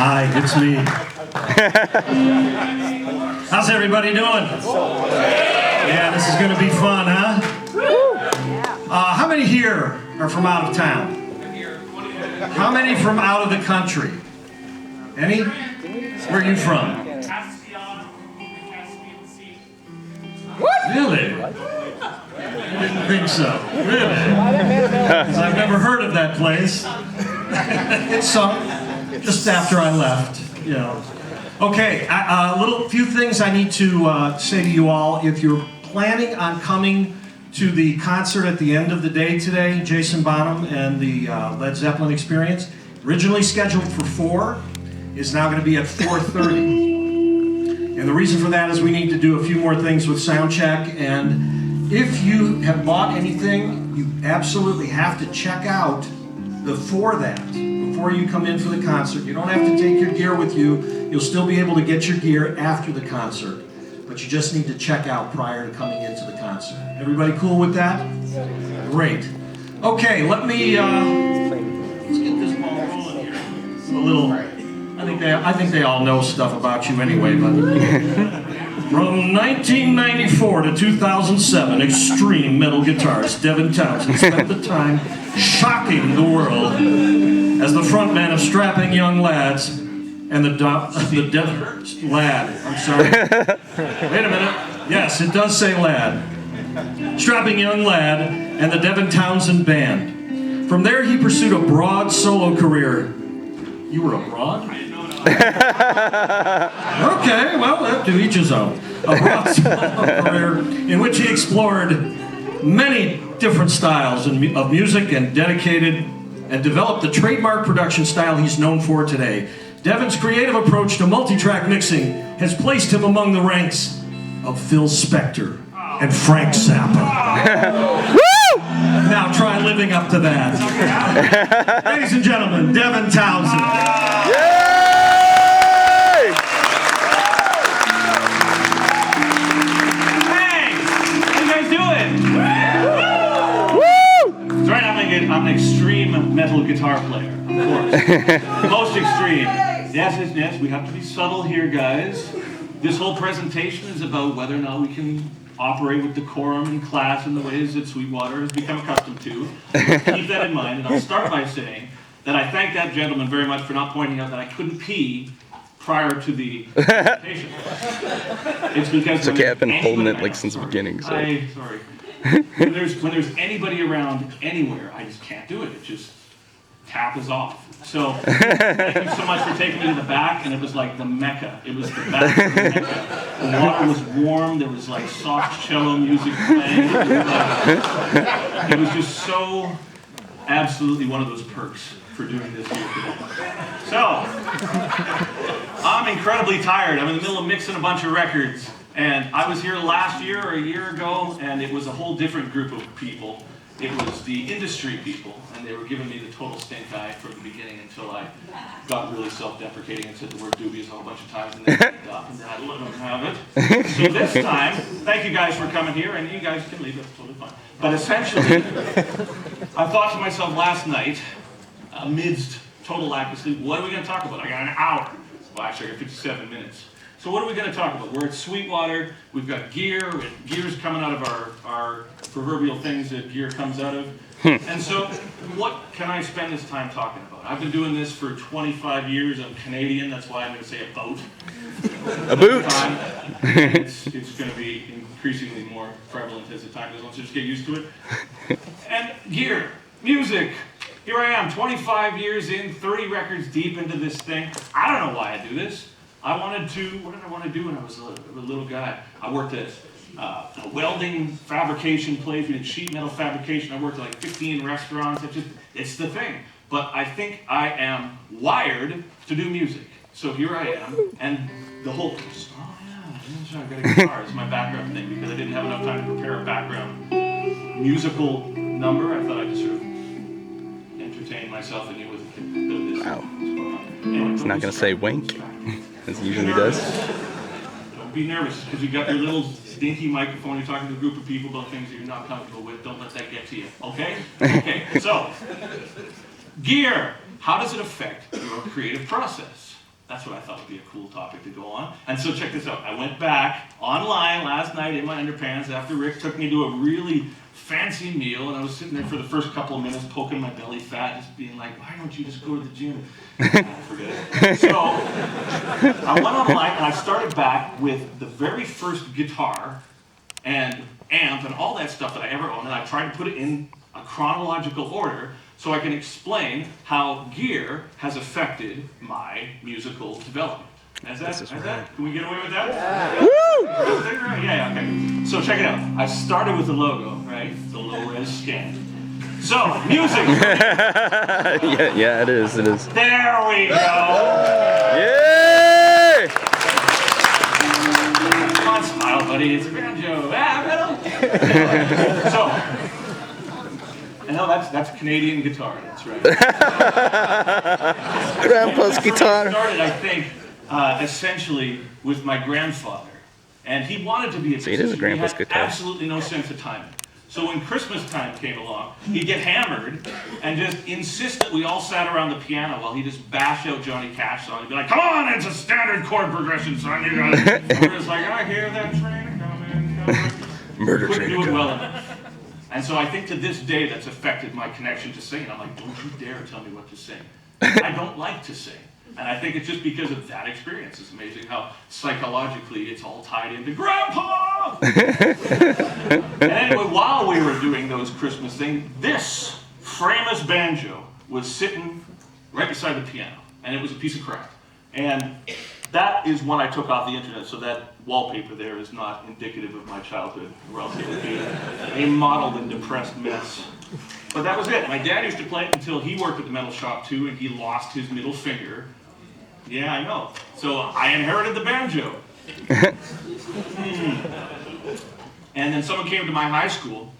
Hi, it's me. How's everybody doing? Yeah, this is going to be fun, huh? How many here are from out of town? How many from out of the country? Any? Where are you from? Really? I didn't think so. Really? Because I've never heard of that place. It's just after I left, you know. Okay, few things I need to say to you all. If you're planning on coming to the concert at the end of the day today, Jason Bonham and the Led Zeppelin Experience, originally scheduled for 4, is now going to be at 4:30. And the reason for that is we need to do a few more things with sound check, and if you have bought anything, you absolutely have to check out before you come in for the concert. You don't have to take your gear with you. You'll still be able to get your gear after the concert, but you just need to check out prior to coming into the concert. Everybody cool with that? Great. Okay, let's get this ball rolling here. I think they all know stuff about you anyway, but from 1994 to 2007, extreme metal guitarist Devin Townsend spent the time shocking the world as the frontman of strapping young lads and lad. I'm sorry. Wait a minute. Yes, it does say lad. Strapping young lad and the Devin Townsend Band. From there, he pursued a broad solo career. You were abroad? Okay, well, to each his own. A broad solo career in which he explored many different styles of music and developed the trademark production style he's known for today. Devin's creative approach to multi-track mixing has placed him among the ranks of Phil Spector and Frank Zappa. Now try living up to that. Ladies and gentlemen, Devin Townsend. Yay! Hey! How you guys doing? Woo! That's right, I'm an extreme metal guitar player, of course. Most extreme. Yes, we have to be subtle here, guys. This whole presentation is about whether or not we can operate with decorum and class in the ways that SweetWater has become accustomed to. Keep that in mind, and I'll start by saying that I thank that gentleman very much for not pointing out that I couldn't pee prior to the presentation. It's because it's okay, I've been holding it like since the beginning. So. Sorry. When there's anybody around anywhere, I just can't do it. It just tap is off. So thank you so much for taking me to the back, and it was like the Mecca. It was the back of the Mecca. The water was warm. There was like soft cello music playing. It was just so absolutely one of those perks for doing this here today. So I'm incredibly tired. I'm in the middle of mixing a bunch of records, and I was here last year or a year ago, and it was a whole different group of people. It was the industry people, and they were giving me the total stink eye from the beginning until I got really self-deprecating and said the word dubious a whole bunch of times, and then picked up and I let them have it. So this time, thank you guys for coming here, and you guys can leave, that's totally fine. But essentially, I thought to myself last night, amidst total lack of sleep, what are we going to talk about? I got an hour. Well, actually, I got 57 minutes. So what are we going to talk about? We're at SweetWater. We've got gear. Gear's coming out of our proverbial things that gear comes out of. And so what can I spend this time talking about? I've been doing this for 25 years. I'm Canadian. That's why I'm going to say a boat. A boot. It's going to be increasingly more prevalent as the time goes on, so just get used to it. And gear, music. Here I am, 25 years in, 30 records deep into this thing. I don't know why I do this. What did I want to do when I was a little guy? I worked at a welding fabrication place. We did sheet metal fabrication. I worked at like 15 restaurants. It's the thing. But I think I am wired to do music. So here I am, and the whole, I've got a guitar as my background thing because I didn't have enough time to prepare a background musical number. I thought I'd just sort of entertain myself and you with a bit of this. Wow. Anyway, It's not going to say wink, as it usually does. Don't be nervous, because you got your little stinky microphone, you're talking to a group of people about things that you're not comfortable with. Don't let that get to you, okay? Okay, so, gear. How does it affect your creative process? That's what I thought would be a cool topic to go on. And so check this out. I went back online last night in my underpants after Rick took me to a really fancy meal, and I was sitting there for the first couple of minutes poking my belly fat, just being like, why don't you just go to the gym? Forget it. So I went online and I started back with the very first guitar and amp and all that stuff that I ever owned, and I tried to put it in a chronological order so I can explain how gear has affected my musical development. Can we get away with that? Yeah. Woo! Yeah, okay. So check it out. I started with the logo, right? The low-res scan. So, music. yeah, it is. There we go. Yay! Come on, smile, buddy. It's a banjo. So, I know that's Canadian guitar. That's right. Grandpa's guitar. Started, I think, essentially with my grandfather, and he wanted to be a musician. It is a grandpa's guitar. Absolutely no sense of timing. So when Christmas time came along, he'd get hammered and just insist that we all sat around the piano while he just bashed out Johnny Cash songs. He'd be like, "Come on, it's a standard chord progression, son. You got it." And we're just like, "I hear that train coming." Murder Couldn't train. do it well enough. And so I think to this day that's affected my connection to singing. I'm like, don't you dare tell me what to sing. I don't like to sing. And I think it's just because of that experience. It's amazing how psychologically it's all tied into Grandpa! And anyway, while we were doing those Christmas things, this frameless banjo was sitting right beside the piano. And it was a piece of crap. And that is when I took off the internet, so that wallpaper there is not indicative of my childhood, or else it would be a mottled and depressed mess. But that was it. My dad used to play it until he worked at the metal shop too, and he lost his middle finger. Yeah, I know. So I inherited the banjo. And then someone came to my high school,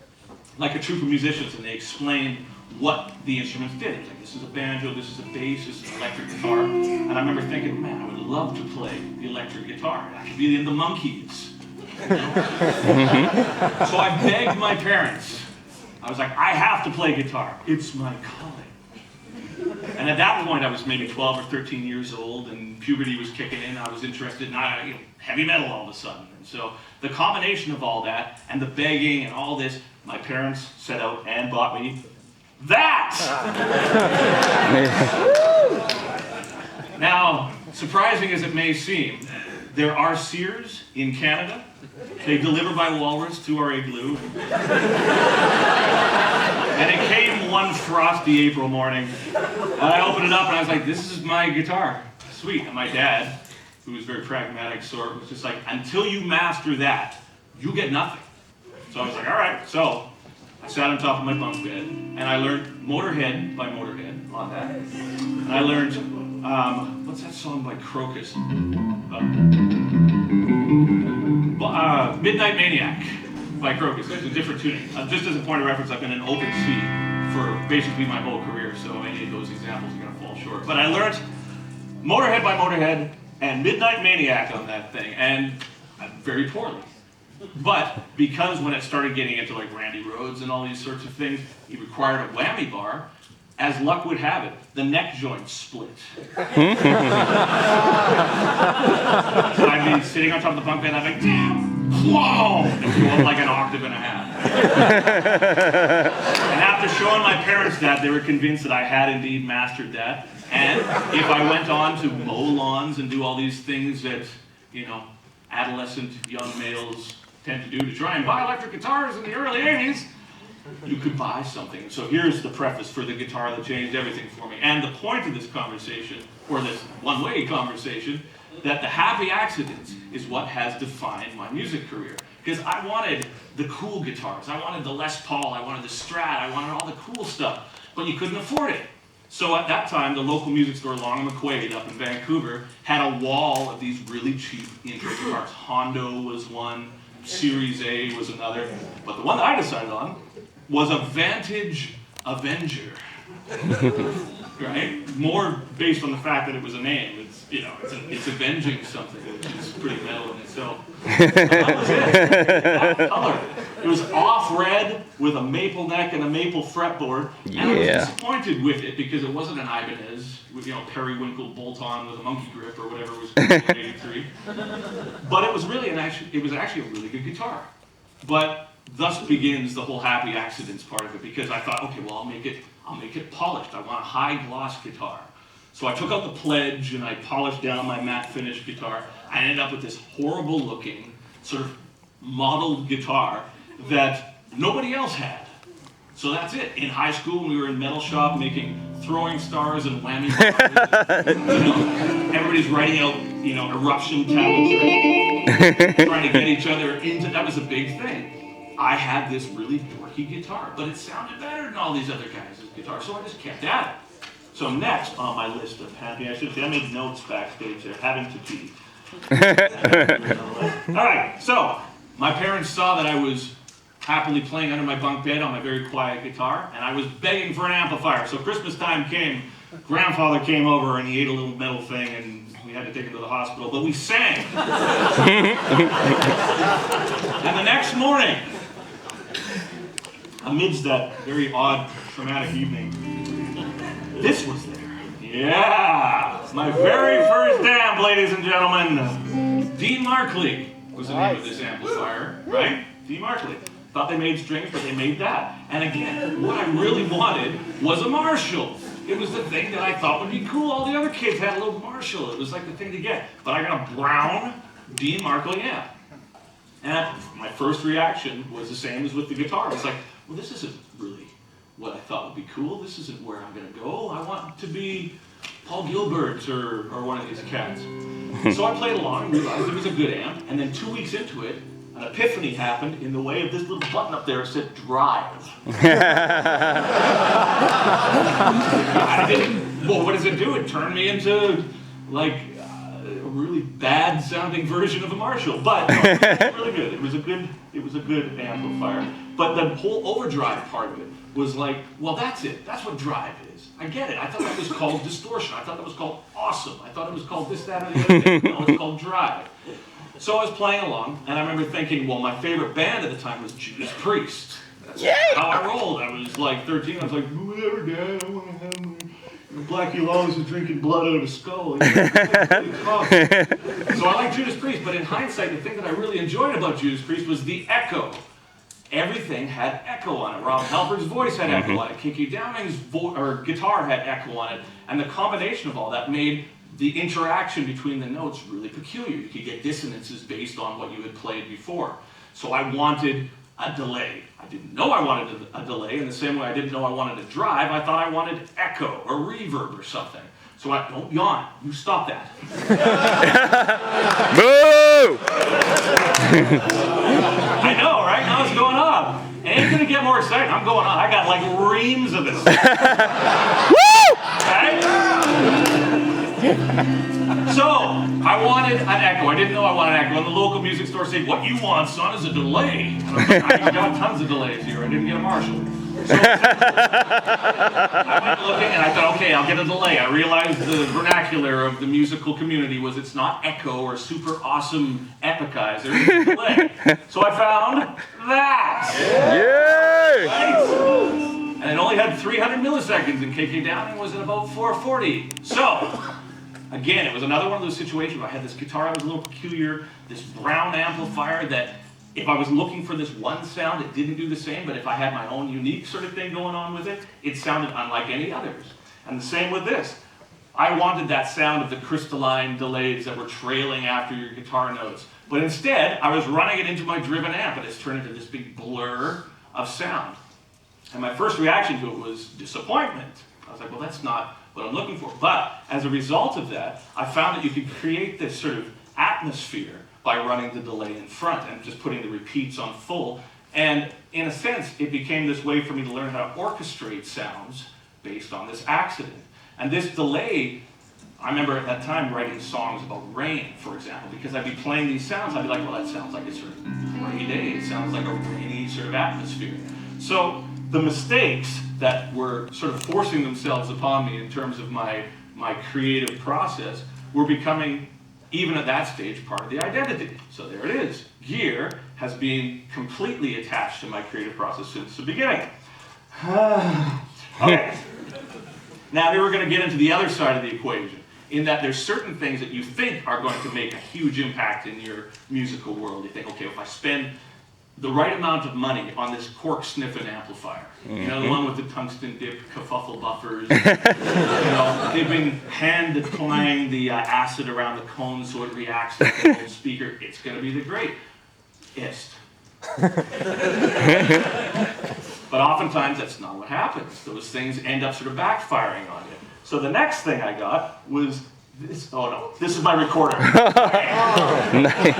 like a troupe of musicians, and they explained what the instruments did. It was like, this is a banjo, this is a bass, this is an electric guitar. And I remember thinking, man, I would love to play the electric guitar. I could be in the Monkees. You know? So I begged my parents. I was like, I have to play guitar. It's my calling. And at that point, I was maybe 12 or 13 years old, and puberty was kicking in. I was interested in heavy metal all of a sudden. And so the combination of all that, and the begging and all this, my parents set out and bought me that! Now, surprising as it may seem, there are Sears in Canada. They deliver by walrus to our igloo. And it came one frosty April morning. And I opened it up and I was like, this is my guitar. Sweet. And my dad, who was very pragmatic sort, was just like, until you master that, you get nothing. So I was like, all right. So I sat on top of my bunk bed and I learned Motorhead by Motorhead on that. And I learned, what's that song by Crocus? Midnight Maniac by Crocus. It's a different tuning. Just as a point of reference, I've been in open C for basically my whole career, so any of those examples are going to fall short. But I learned Motorhead by Motorhead and Midnight Maniac on that thing, and very poorly. But because when it started getting into like Randy Rhoads and all these sorts of things, he required a whammy bar. As luck would have it, the neck joint split. So I'd be sitting on top of the bunk bed, and I'd be like, damn, whoa! It would go up like an octave and a half. And after showing my parents that, they were convinced that I had indeed mastered that. And if I went on to mow lawns and do all these things that, adolescent young males tend to do to try and buy electric guitars in the early 80s, you could buy something. So here's the preface for the guitar that changed everything for me. And the point of this conversation, or this one-way conversation, that the happy accidents is what has defined my music career. Because I wanted the cool guitars. I wanted the Les Paul. I wanted the Strat. I wanted all the cool stuff. But you couldn't afford it. So at that time, the local music store, Long and McQuaid, up in Vancouver, had a wall of these really cheap intro guitars. Hondo was one. Series A was another. But the one that I decided on was a Vantage Avenger, right? More based on the fact that it was a name. It's avenging something, which is pretty metal in itself. So that was it. That color. It was off red with a maple neck and a maple fretboard. And I was Yeah. disappointed with it because it wasn't an Ibanez with, you know, periwinkle bolt-on with a monkey grip or whatever it was called in '83. But it was really it was actually a really good guitar. But thus begins the whole happy accidents part of it, because I thought, okay, well, I'll make it polished. I want a high gloss guitar. So I took out the Pledge and I polished down my matte finish guitar. I ended up with this horrible looking sort of modeled guitar that nobody else had. So that's it. In high school, we were in metal shop making throwing stars and whammy bars. You know, everybody's writing out, you know, eruption tablets, trying to get each other into. That was a big thing. I had this really dorky guitar, but it sounded better than all these other guys' guitars, so I just kept at it. So next on my list of happy, I should say, I made notes backstage there, having to pee. All right, so my parents saw that I was happily playing under my bunk bed on my very quiet guitar, and I was begging for an amplifier. So Christmas time came, grandfather came over and he ate a little metal thing and we had to take him to the hospital, but we sang. And the next morning, amidst that very odd, traumatic evening, this was there. Yeah! My very first amp, ladies and gentlemen. Dean Markley was the name of this amplifier, right? Dean Markley. Thought they made strings, but they made that. And again, what I really wanted was a Marshall. It was the thing that I thought would be cool. All the other kids had a little Marshall. It was like the thing to get. But I got a brown Dean Markley amp. And my first reaction was the same as with the guitar. It's like, well, this isn't really what I thought would be cool. This isn't where I'm going to go. I want to be Paul Gilbert or one of these cats. So I played along and realized it was a good amp. And then 2 weeks into it, an epiphany happened in the way of this little button up there that said drive. I didn't, well, what does it do? It turned me into like a really bad sounding version of a Marshall. But no, it was really good. It was a good amplifier. But the whole overdrive part of it was like, well, that's it. That's what drive is. I get it. I thought that was called distortion. I thought that was called awesome. I thought it was called this, that, or the other thing. No, it's called drive. So I was playing along, and I remember thinking, well, my favorite band at the time was Judas Priest. That's how I rolled. I was like 13. I was like, whatever, Dad. I want to have my Blackie Lawless is drinking blood out of his skull. You know, so I like Judas Priest, but in hindsight, the thing that I really enjoyed about Judas Priest was the echo. Everything had echo on it. Rob Halford's voice had echo on it. Kinky Downing's guitar had echo on it. And the combination of all that made the interaction between the notes really peculiar. You could get dissonances based on what you had played before. So I wanted a delay. I didn't know I wanted a delay in the same way I didn't know I wanted a drive. I thought I wanted echo or reverb or something. So don't yawn. You stop that. Boo! I know, right? Now it's going on. It ain't gonna get more exciting. I'm going on. I got like reams of this. Okay? So, I wanted an echo. I didn't know I wanted an echo. And the local music store said, what you want, son, is a delay. And I was like, I got tons of delays here. I didn't get a Marshall. So, I went looking and I thought, okay, I'll get a delay. I realized the vernacular of the musical community was it's not echo or super awesome epikizer, it's a delay. So I found that. Yay! Right? And it only had 300 milliseconds, and KK Downing was at about 440. So, again, it was another one of those situations where I had this guitar that was a little peculiar, this brown amplifier that if I was looking for this one sound, it didn't do the same, but if I had my own unique sort of thing going on with it, it sounded unlike any others. And the same with this. I wanted that sound of the crystalline delays that were trailing after your guitar notes. But instead, I was running it into my driven amp, and it's turned into this big blur of sound. And my first reaction to it was disappointment. I was like, well, that's not what I'm looking for. But as a result of that, I found that you could create this sort of atmosphere by running the delay in front and just putting the repeats on full. And in a sense, it became this way for me to learn how to orchestrate sounds based on this accident. And this delay, I remember at that time writing songs about rain, for example, because I'd be playing these sounds, I'd be like, well, that sounds like a sort of rainy day. It sounds like a rainy sort of atmosphere. So the mistakes that were sort of forcing themselves upon me in terms of my creative process were becoming even at that stage, part of the identity. So there it is. Gear has been completely attached to my creative process since the beginning. Okay. Now here we're going to get into the other side of the equation, in that there's certain things that you think are going to make a huge impact in your musical world. You think, okay, if I spend the right amount of money on this cork sniffing amplifier, you know, the one with the tungsten dip kerfuffle buffers, you know, they've been hand applying the acid around the cone so it reacts like an old speaker, it's going to be the greatest. But oftentimes that's not what happens. Those things end up sort of backfiring on you. So the next thing I got was this. Oh no, this is my recorder. Nice.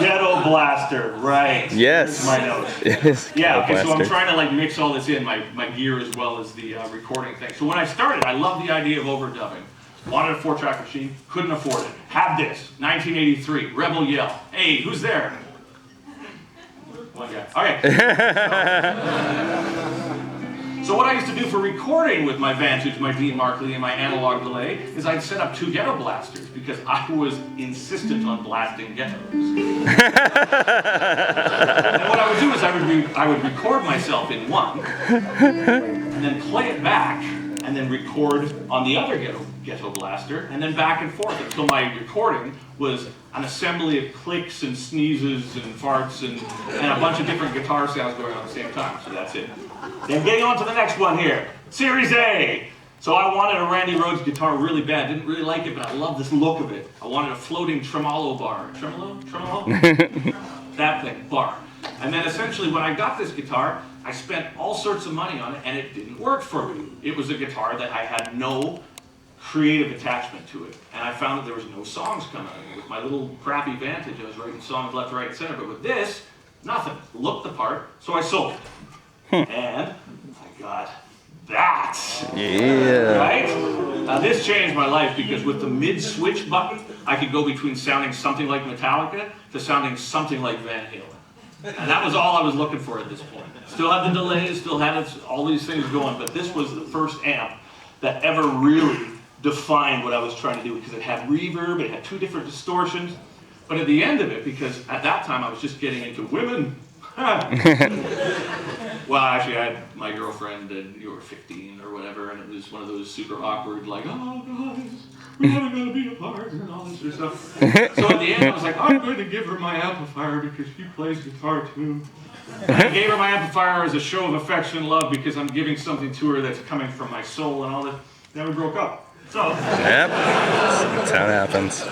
Ghetto blaster, right. Yes. Here's my notes. Yes. Yeah, okay, so I'm Blaster. trying to like mix all this in, my gear as well as the recording thing. So when I started, I loved the idea of overdubbing. Wanted a 4-track machine, couldn't afford it. Have this, 1983, Rebel Yell. Hey, who's there? One guy. Okay. So what I used to do for recording with my Vantage, my Dean Markley, and my analog delay is I'd set up 2 ghetto blasters because I was insistent on blasting ghettos. And what I would do is I would record myself in one, and then play it back, and then record on the other ghetto blaster, and then back and forth until my recording was an assembly of clicks and sneezes and farts and a bunch of different guitar sounds going on at the same time. So that's it. Then getting on to the next one here, Series A. So I wanted a Randy Rhoads guitar really bad. Didn't really like it, but I love this look of it. I wanted a floating tremolo bar. Tremolo? That thing, bar. And then essentially when I got this guitar, I spent all sorts of money on it and it didn't work for me. It was a guitar that I had no creative attachment to it. And I found that there was no songs coming out. With my little crappy Vantage, I was writing songs left, right, and center. But with this, nothing. Looked the part, so I sold it. And I got that. Yeah. Right? Now this changed my life because with the mid-switch button, I could go between sounding something like Metallica to sounding something like Van Halen. And that was all I was looking for at this point. Still had the delays, still had all these things going, but this was the first amp that ever really defined what I was trying to do because it had reverb, it had 2 different distortions. But at the end of it, because at that time I was just getting into women. Well, actually, I had my girlfriend, and you were 15 or whatever, and it was one of those super awkward, like, oh, guys, we haven't got to be apart, and all this sort of stuff. So at the end, I was like, I'm going to give her my amplifier because she plays guitar too. And I gave her my amplifier as a show of affection and love because I'm giving something to her that's coming from my soul and all that. Then we broke up. So, Yep. That's how it happens.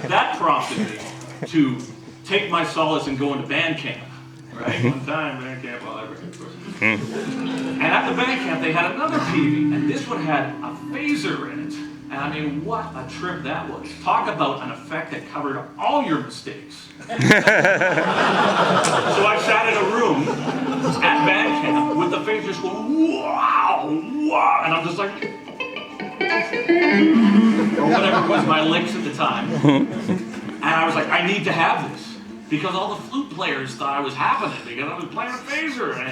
that prompted me to take my solace and go into band camp. Right? One time, band camp, well, of course. And at the band camp, they had another PV, and this one had a phaser in it. And I mean, what a trip that was. Talk about an effect that covered all your mistakes. So I sat in a room at band camp with the phasers going, wow, wow, and I'm just like, or whatever was my licks at the time. And I was like, I need to have this. Because all the flute players thought I was having it because I was playing a phaser and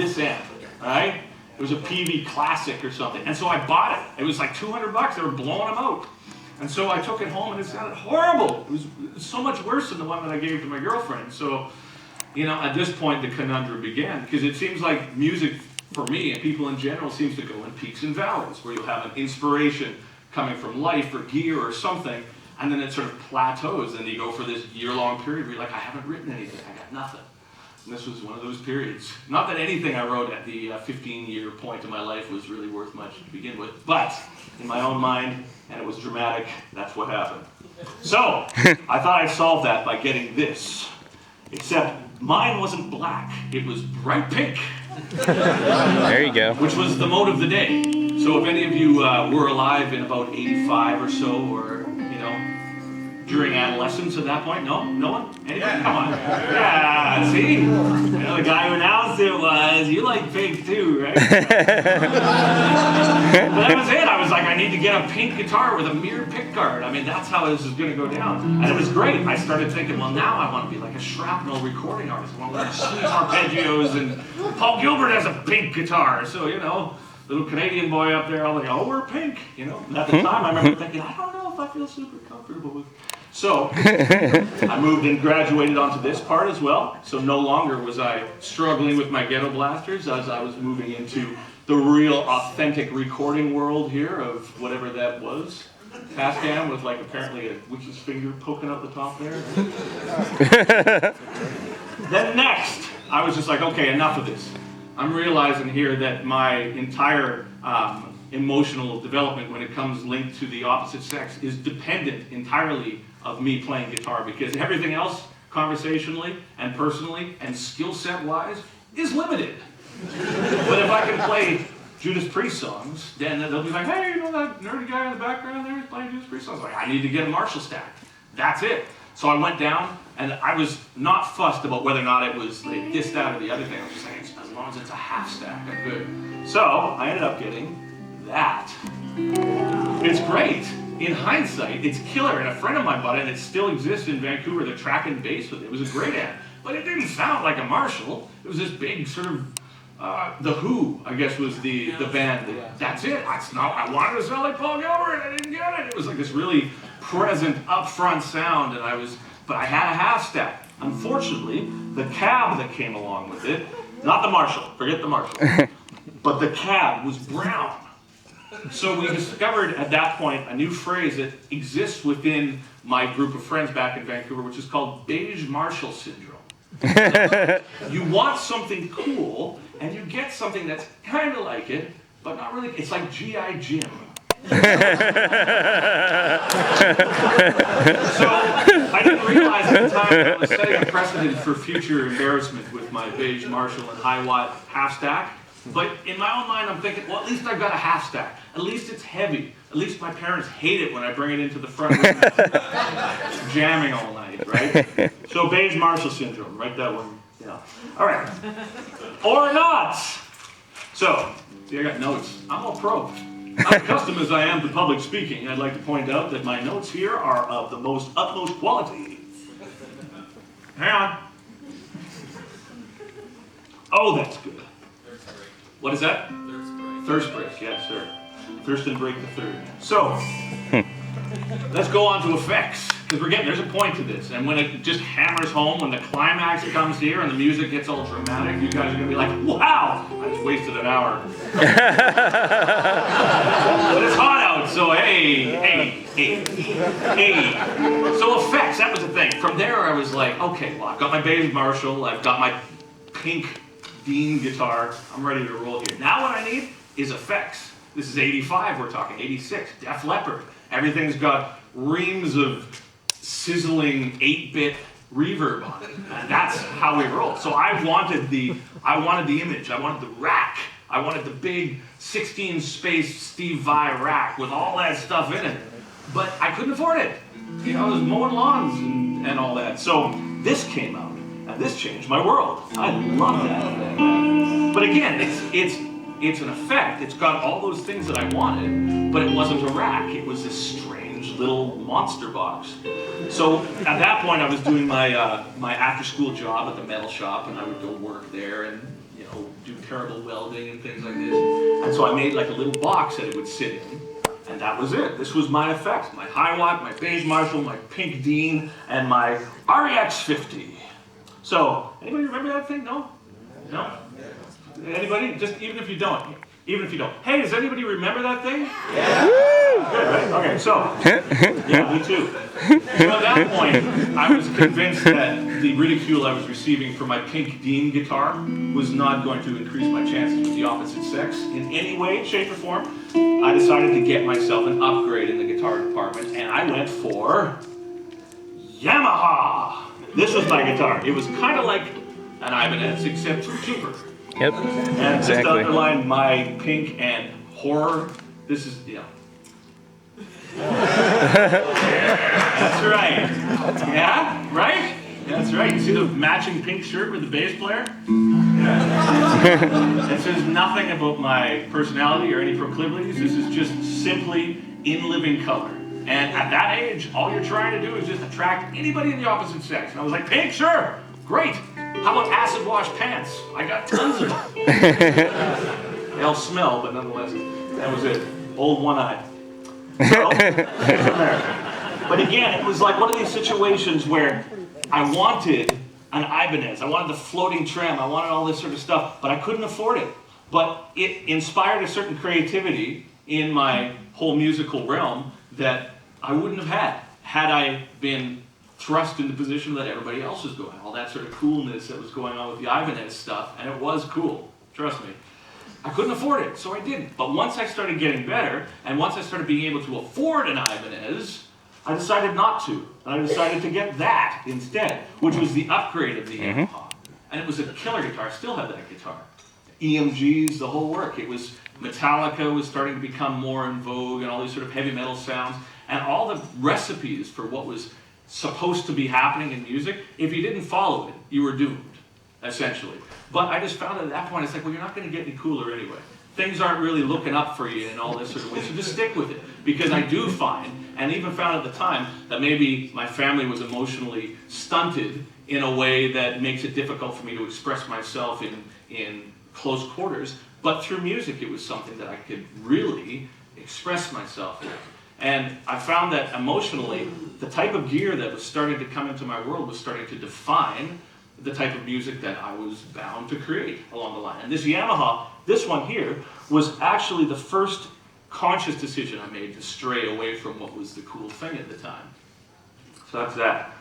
this amp, right? It was a PV Classic or something. And so I bought it. It was like $200. They were blowing them out. And so I took it home and it sounded horrible. It was so much worse than the one that I gave to my girlfriend. So, you know, at this point the conundrum began because it seems like music for me and people in general seems to go in peaks and valleys where you'll have an inspiration coming from life or gear or something. And then it sort of plateaus, and you go for this year-long period where you're like, I haven't written anything, I got nothing. And this was one of those periods. Not that anything I wrote at the 15-year point in my life was really worth much to begin with, but in my own mind, and it was dramatic, that's what happened. So, I thought I'd solve that by getting this. Except mine wasn't black, it was bright pink. There you go. Which was the mode of the day. So if any of you were alive in about 85 or so, or during adolescence at that point? No? No one? Anybody? Yeah. Come on. Yeah, see? You know, the guy who announced it was, you like pink too, right? But that was it. I was like, I need to get a pink guitar with a mirrored pick guard. I mean, that's how this is going to go down. And it was great. I started thinking, well, now I want to be like a shrapnel recording artist. I want to learn sweet arpeggios, and Paul Gilbert has a pink guitar. So, you know, little Canadian boy up there, all like, oh, we're pink, you know? And at the time, I remember thinking, I don't know if I feel super comfortable with So I moved and graduated onto this part as well. So no longer was I struggling with my ghetto blasters as I was moving into the real authentic recording world here of whatever that was. Tascam with like apparently a witch's finger poking out the top there. Then next, I was just like, okay, enough of this. I'm realizing here that my entire emotional development when it comes linked to the opposite sex is dependent entirely of me playing guitar, because everything else, conversationally and personally and skill set wise, is limited. But if I can play Judas Priest songs, then they'll be like, hey, you know that nerdy guy in the background there is playing Judas Priest songs? Like, I need to get a Marshall stack. That's it. So I went down, and I was not fussed about whether or not it was like this, that, or the other thing. I was just saying, as long as it's a half stack, I'm good. So I ended up getting that. It's great. In hindsight, it's killer. And a friend of mine bought it, and it still exists in Vancouver, the track and bass with it. It was a great amp. But it didn't sound like a Marshall. It was this big sort of, The Who, I guess, was the band. That's it. That's not, I wanted to sound like Paul Gilbert, I didn't get it. It was like this really present, upfront sound, and but I had a half stack. Unfortunately, the cab that came along with it, not the Marshall, forget the Marshall, but the cab was brown. So we discovered at that point a new phrase that exists within my group of friends back in Vancouver, which is called beige Marshall syndrome. You want something cool, and you get something that's kind of like it, but not really. It's like G.I. Jim. So I didn't realize at the time that I was setting a precedent for future embarrassment with my beige Marshall and high watt half stack. But in my own mind, I'm thinking, well, at least I've got a half stack. At least it's heavy. At least my parents hate it when I bring it into the front room jamming all night, right? So beige Marshall syndrome, write that one down. All right. Or not. So, see, I got notes. I'm all pro. Unaccustomed as I am to public speaking, I'd like to point out that my notes here are of the most utmost quality. Hang on. Oh, that's good. What is that? Thirst break, yes, sir. Thurston break the third. So, let's go on to effects, because there's a point to this, and when it just hammers home, when the climax comes here and the music gets all dramatic, you guys are gonna be like, wow, I just wasted an hour. But it's hot out, so hey. So effects, that was the thing. From there I was like, okay, well, I've got my beige Marshall, I've got my pink Dean guitar, I'm ready to roll here. Now what I need is effects. This is 85 we're talking, 86, Def Leppard. Everything's got reams of sizzling 8-bit reverb on it. And that's how we roll. So I wanted the image, I wanted the rack, I wanted the big 16 space Steve Vai rack with all that stuff in it. But I couldn't afford it. You know, I was mowing lawns and all that. So this came out. And this changed my world. I love that. But again, it's an effect. It's got all those things that I wanted, but it wasn't a rack. It was this strange little monster box. So at that point, I was doing my after-school job at the metal shop, and I would go work there and do terrible welding and things like this. And so I made like a little box that it would sit in. And that was it. This was my effects. My high watt, my beige Marshall, my pink Dean, and my REX 50. So, anybody remember that thing? No? No? Anybody? Just even if you don't. Hey, does anybody remember that thing? Yeah. Good, right? Okay, so. Yeah, me too. So at that point, I was convinced that the ridicule I was receiving for my pink Dean guitar was not going to increase my chances with the opposite sex in any way, shape, or form. I decided to get myself an upgrade in the guitar department, and I went for Yamaha. This was my guitar. It was kind of like an Ibanez, except cheaper. Yep. And just to underline my pink and horror, this is, That's right. Yeah? Right? That's right. You see the matching pink shirt with the bass player? Yeah. It says nothing about my personality or any proclivities. This is just simply in living color. And at that age, all you're trying to do is just attract anybody in the opposite sex. And I was like, pink, sure, great. How about acid wash pants? I got tons of them. They'll smell, but nonetheless, that was it. Old one-eyed. So, from there. But again, it was like one of these situations where I wanted an Ibanez, I wanted the floating trim, I wanted all this sort of stuff, but I couldn't afford it. But it inspired a certain creativity in my whole musical realm that I wouldn't have had I been thrust in the position that everybody else was going. All that sort of coolness that was going on with the Ibanez stuff, and it was cool, trust me. I couldn't afford it, so I didn't. But once I started getting better, and once I started being able to afford an Ibanez, I decided not to. And I decided to get that instead, which was the upgrade of the Yamaha. And it was a killer guitar. I still have that guitar. EMGs, the whole work. It was Metallica was starting to become more in vogue, and all these sort of heavy metal sounds, and all the recipes for what was supposed to be happening in music. If you didn't follow it, you were doomed, essentially. But I just found at that point, it's like, well, you're not going to get any cooler anyway. Things aren't really looking up for you in all this sort of way, so just stick with it. Because I do find, and even found at the time, that maybe my family was emotionally stunted in a way that makes it difficult for me to express myself in close quarters. But through music, it was something that I could really express myself with. And I found that emotionally, the type of gear that was starting to come into my world was starting to define the type of music that I was bound to create along the line. And this Yamaha, this one here, was actually the first conscious decision I made to stray away from what was the cool thing at the time. So that's that.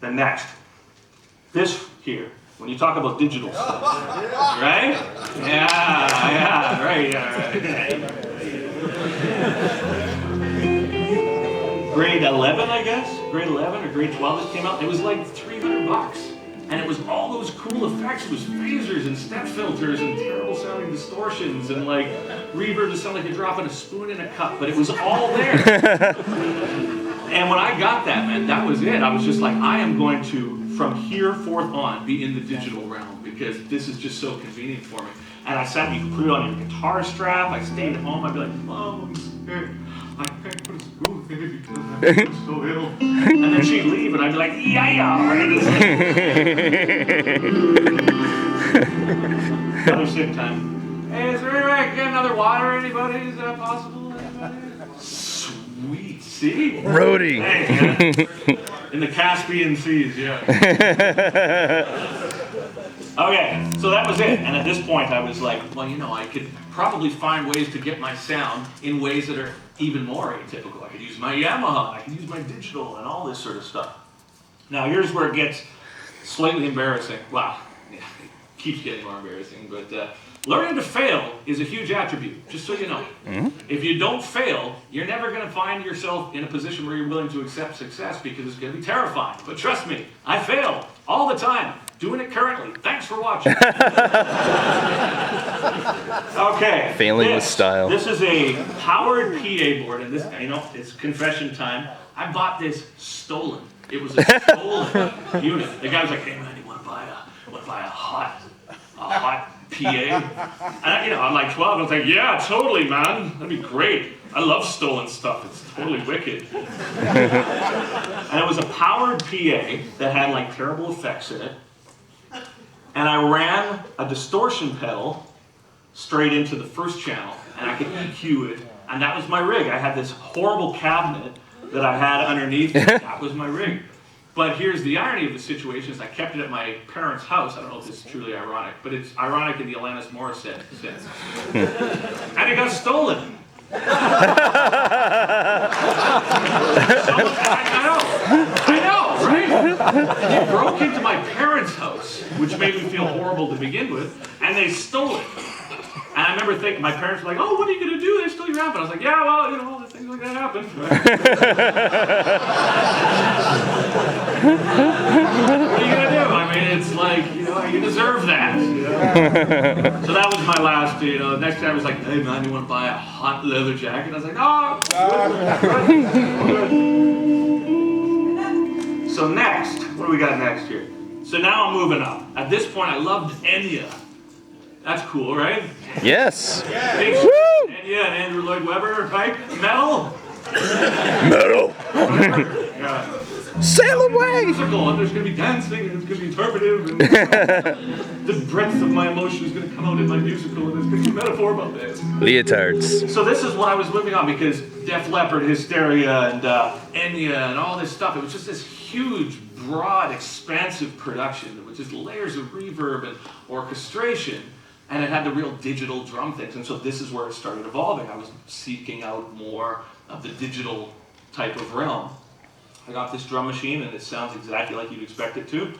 Then next, this here. When you talk about digital stuff, right? Yeah, right. Grade 11, I guess? Grade 11 or grade 12 it came out. It was like $300. And it was all those cool effects. It was phasers and step filters and terrible sounding distortions and like reverb to sound like you're dropping a spoon in a cup, but it was all there. And when I got that, man, that was it. I was just like, I am going to, from here forth on, be in the digital realm because this is just so convenient for me. And I said, you can put it on your guitar strap. I stayed at home. I'd be like, Mom, I'm scared. I can't put a spoon in it because I'm so ill. And then she'd leave, and I'd be like, yeah, right? Another sick time. Hey, is there any way I can get another water, anybody? Is that possible? Sweet. See? Roadie. Hey, in the Caspian Seas, yeah. Okay, so that was it. And at this point, I was like, well, you know, I could probably find ways to get my sound in ways that are even more atypical. I could use my Yamaha, I could use my digital, and all this sort of stuff. Now, here's where it gets slightly embarrassing. Well, yeah, it keeps getting more embarrassing, but learning to fail is a huge attribute, just so you know. If you don't fail, you're never going to find yourself in a position where you're willing to accept success because it's going to be terrifying. But trust me, I fail all the time. Doing it currently. Thanks for watching. Okay. Failing with style. This is a powered PA board, and this, you know, it's confession time. I bought this stolen. It was a stolen unit. The guy was like, "Hey man, you want to buy a hot PA?" And I'm like 12. I was like, "Yeah, totally, man. That'd be great. I love stolen stuff. It's totally wicked." And it was a powered PA that had like terrible effects in it. And I ran a distortion pedal straight into the first channel, and I could EQ it, and that was my rig. I had this horrible cabinet that I had underneath it. That was my rig. But here's the irony of the situation is I kept it at my parents' house. I don't know if this is truly ironic, but it's ironic in the Alanis Morissette sense. And it got stolen. I know, right? They broke into my parents' house, which made me feel horrible to begin with, and they stole it. And I remember thinking, my parents were like, "Oh, what are you going to do? They stole your amp." And I was like, "Yeah, well, you know, things like that happen." What are you going to do? I mean, it's like, you know, you deserve that. You know? So that was my last, you know, the next time I was like, "Hey man, you want to buy a hot leather jacket?" I was like, "No." So next, what do we got next here? So now I'm moving up. At this point, I loved Enya. That's cool, right? Yes. Thanks, Enya and Andrew Lloyd Webber, right? Metal? Metal. Yeah. Sail away! musical, and there's going to be dancing, and it's going to be interpretive, and the breadth of my emotion is going to come out in my musical, and it's going to be a metaphor about this. Leotards. So this is what I was living on, because Def Leppard, Hysteria, and Enya, and all this stuff, it was just this huge, broad, expansive production with just layers of reverb and orchestration, and it had the real digital drum things, and so this is where it started evolving. I was seeking out more of the digital type of realm. I got this drum machine, and it sounds exactly like you'd expect it to.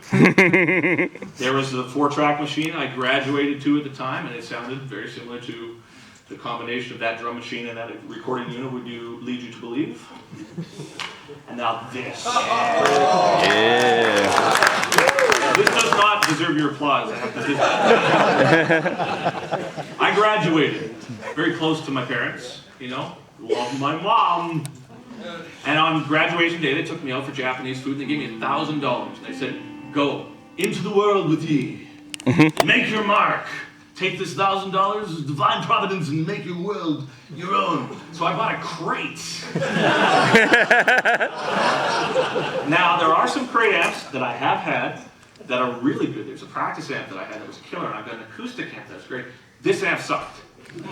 There was the 4-track machine I graduated to at the time, and it sounded very similar to the combination of that drum machine and that recording unit would lead you to believe. And now this. Yeah. This does not deserve your applause. I have to I graduated very close to my parents, you know, love my mom. And on graduation day, they took me out for Japanese food, and they gave me $1,000. They said, go into the world with ye. Make your mark. Take this $1,000, divine providence, and make your world your own. So I bought a crate. Now, there are some crate amps that I have had that are really good. There's a practice amp that I had that was a killer, and I've got an acoustic amp that's great. This amp sucked.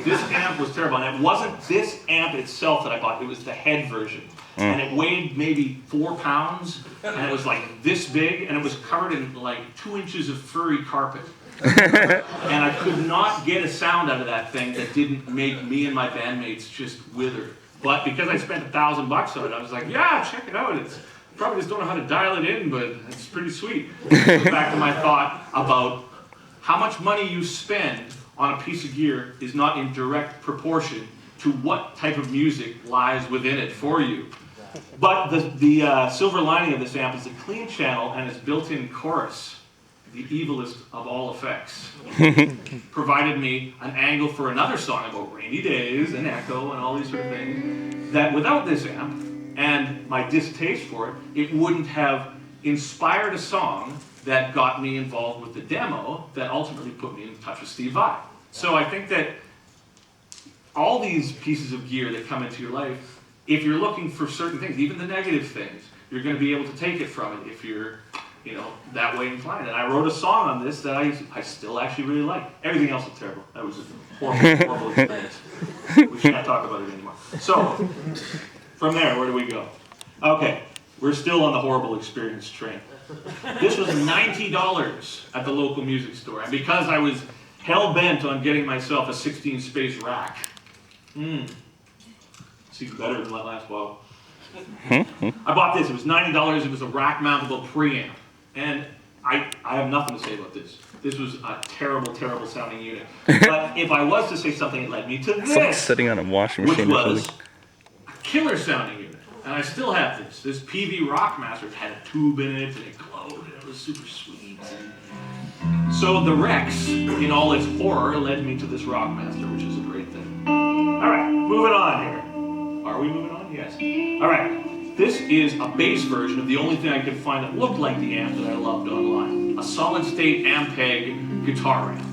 This amp was terrible, and it wasn't this amp itself that I bought, it was the head version. And it weighed maybe 4 pounds, and it was like this big, and it was covered in like 2 inches of furry carpet. And I could not get a sound out of that thing that didn't make me and my bandmates just wither. But because I spent $1,000 on it, I was like, yeah, check it out. It's probably just don't know how to dial it in, but it's pretty sweet. So back to my thought about how much money you spend on a piece of gear is not in direct proportion to what type of music lies within it for you. But the silver lining of this amp is a clean channel and its built-in chorus, the evilest of all effects, provided me an angle for another song about rainy days and echo and all these sort of things, that without this amp and my distaste for it, it wouldn't have inspired a song that got me involved with the demo that ultimately put me in touch with Steve Vai. So I think that all these pieces of gear that come into your life, if you're looking for certain things, even the negative things, you're going to be able to take it from it if you're, you know, that way inclined. And I wrote a song on this that I still actually really like. Everything else was terrible. That was a horrible, horrible experience. We can't talk about it anymore. So, from there, where do we go? Okay, we're still on the horrible experience train. This was $90 at the local music store. And because I was hell-bent on getting myself a 16-space rack. It's even better than my last bottle. I bought this. It was $90. It was a rack-mountable preamp. And I have nothing to say about this. This was a terrible, terrible sounding unit. But if I was to say something, it led me to It's like this, sitting on a washing which machine or was something. a killer sounding unit. And I still have this. This PV Rockmaster. It had a tube in it, and it glowed, and it was super sweet. So the Rex, in all its horror, led me to this Rockmaster, which is a great thing. All right, moving on here. Are we moving on? Yes. All right. This is a bass version of the only thing I could find that looked like the amp that I loved online. A solid-state Ampeg guitar amp.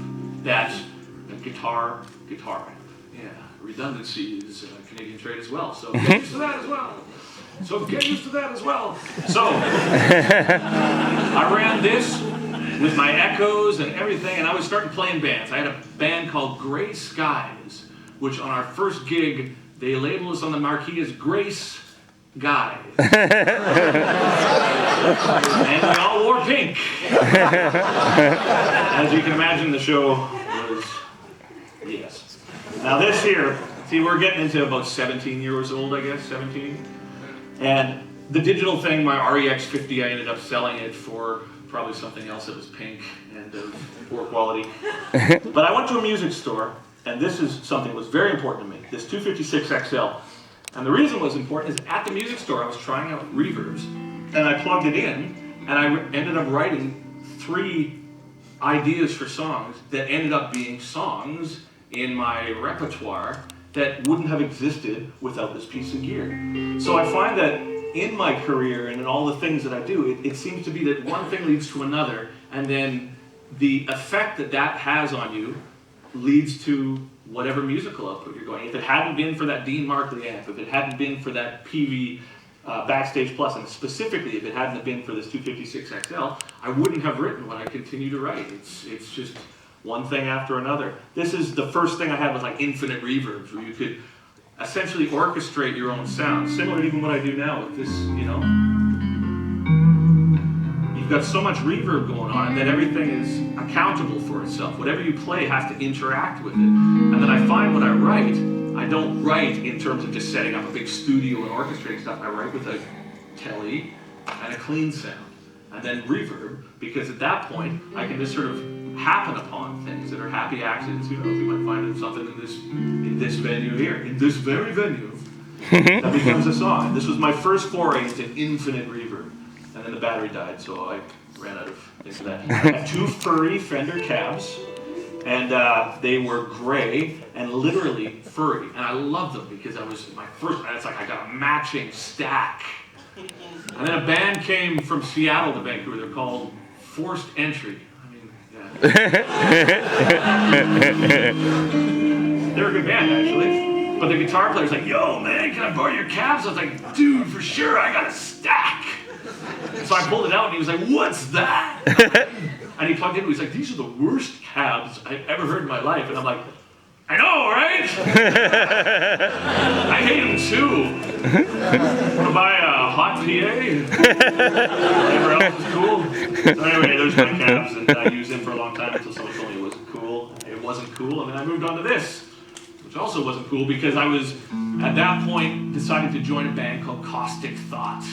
That's a guitar amp. Yeah, redundancy is Canadian trade as well, so get used to that as well. So I ran this with my echoes and everything, and I was starting playing bands. I had a band called Gray Skies, which on our first gig, they labeled us on the marquee as Grace Guys. And we all wore pink. As you can imagine, the show was, yes. Now this here, see, we're getting into about 17 years old, I guess, 17. And the digital thing, my REX 50, I ended up selling it for probably something else that was pink and of poor quality. But I went to a music store, and this is something that was very important to me, this 256 XL. And the reason it was important is at the music store I was trying out reverbs, and I plugged it in, and I ended up writing 3 ideas for songs that ended up being songs in my repertoire that wouldn't have existed without this piece of gear. So I find that in my career and in all the things that I do, it seems to be that one thing leads to another, and then the effect that that has on you leads to whatever musical output you're going. If it hadn't been for that Dean Markley amp, if it hadn't been for that PV Backstage Plus, and specifically if it hadn't have been for this 256 XL, I wouldn't have written what I continue to write. It's just one thing after another. This is the first thing I had was like infinite reverbs, where you could essentially orchestrate your own sound, similar to even what I do now with this, you know. You've got so much reverb going on that everything is accountable for itself. Whatever you play has to interact with it. And then I find when I write, I don't write in terms of just setting up a big studio and orchestrating stuff. I write with a telly and a clean sound, and then reverb, because at that point I can just sort of happen upon things that are happy accidents. Who knows? We might find something in this venue here, in this very venue, that becomes a song. This was my first foray into infinite reverb, and then the battery died, so I ran out of things for that. I had 2 furry Fender cabs, and they were gray and literally furry, and I loved them because I was my first. It's like I got a matching stack. And then a band came from Seattle to Vancouver. They're called Forced Entry. I mean, yeah. They're a good band actually, but the guitar player's like, "Yo, man, can I borrow your cabs?" I was like, "Dude, for sure, I got a stack." So I pulled it out, and he was like, "What's that?" And he plugged in, and he's like, "These are the worst cabs I've ever heard in my life." And I'm like, "I know, right?" I hate them too. Want to buy a hot PA? Whatever else is cool. So anyway, there's my cabs, and I used them for a long time until someone told me it wasn't cool. It wasn't cool, and then I moved on to this, which also wasn't cool because I was, at that point, decided to join a band called Caustic Thought.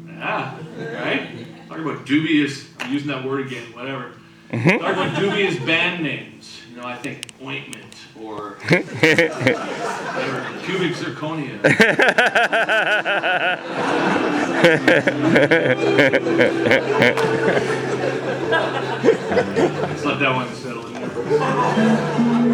Yeah, right? Talking about dubious, I'm using that word again, whatever. Talking about dubious band names. You know, I think Ointment or whatever, Cubic Zirconia. Let's let that one settle in there.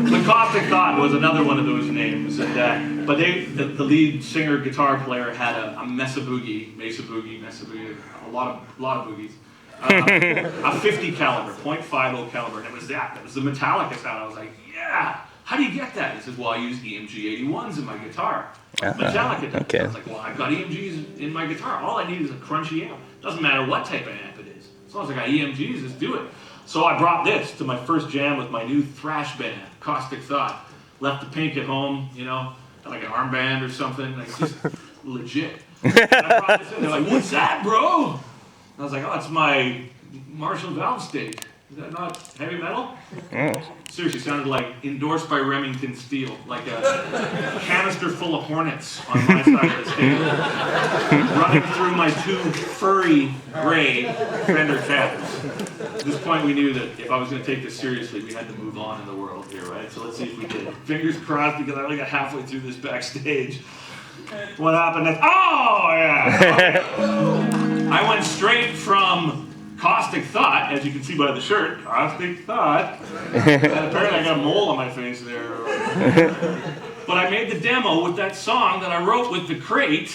The Caustic Thought was another one of those names, and but the lead singer guitar player had a Mesa Boogie, a lot of boogies. A 50 caliber, .50 caliber, and it was that was the Metallica sound. I was like, yeah, how do you get that? He says, well, I use EMG 81s in my guitar. Metallica does. Okay. I was like, well, I've got EMGs in my guitar. All I need is a crunchy amp. Doesn't matter what type of amp it is. As long as I got EMGs, just do it. So I brought this to my first jam with my new thrash band, Caustic Thought. Left the pink at home, you know, like an armband or something, like just legit. And I brought this in, they're like, what's that, bro? I was like, oh, it's my Marshall valve state. Is that not heavy metal? Seriously, sounded like endorsed by Remington Steel, like a canister full of Hornets on my side of the stage, running through my 2 furry gray Fender cabs. At this point, we knew that if I was going to take this seriously, we had to move on in the world here, right? So let's see if we did. Fingers crossed, because I only got halfway through this backstage. What happened next? Oh, yeah! Okay. I went straight from Caustic Thought, as you can see by the shirt, Caustic Thought. And apparently I got a mole on my face there. But I made the demo with that song that I wrote with the crate,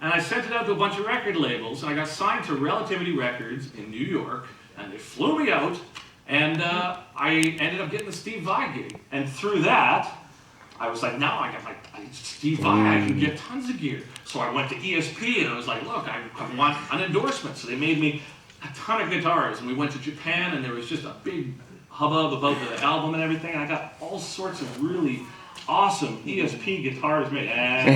and I sent it out to a bunch of record labels, and I got signed to Relativity Records in New York, and they flew me out, and I ended up getting the Steve Vai gig. And through that, I was like, now I got Steve Vai, I can get tons of gear. So I went to ESP, and I was like, look, I want an endorsement. So they made me a ton of guitars, and we went to Japan, and there was just a big hubbub about the album and everything, and I got all sorts of really awesome ESP guitars made. And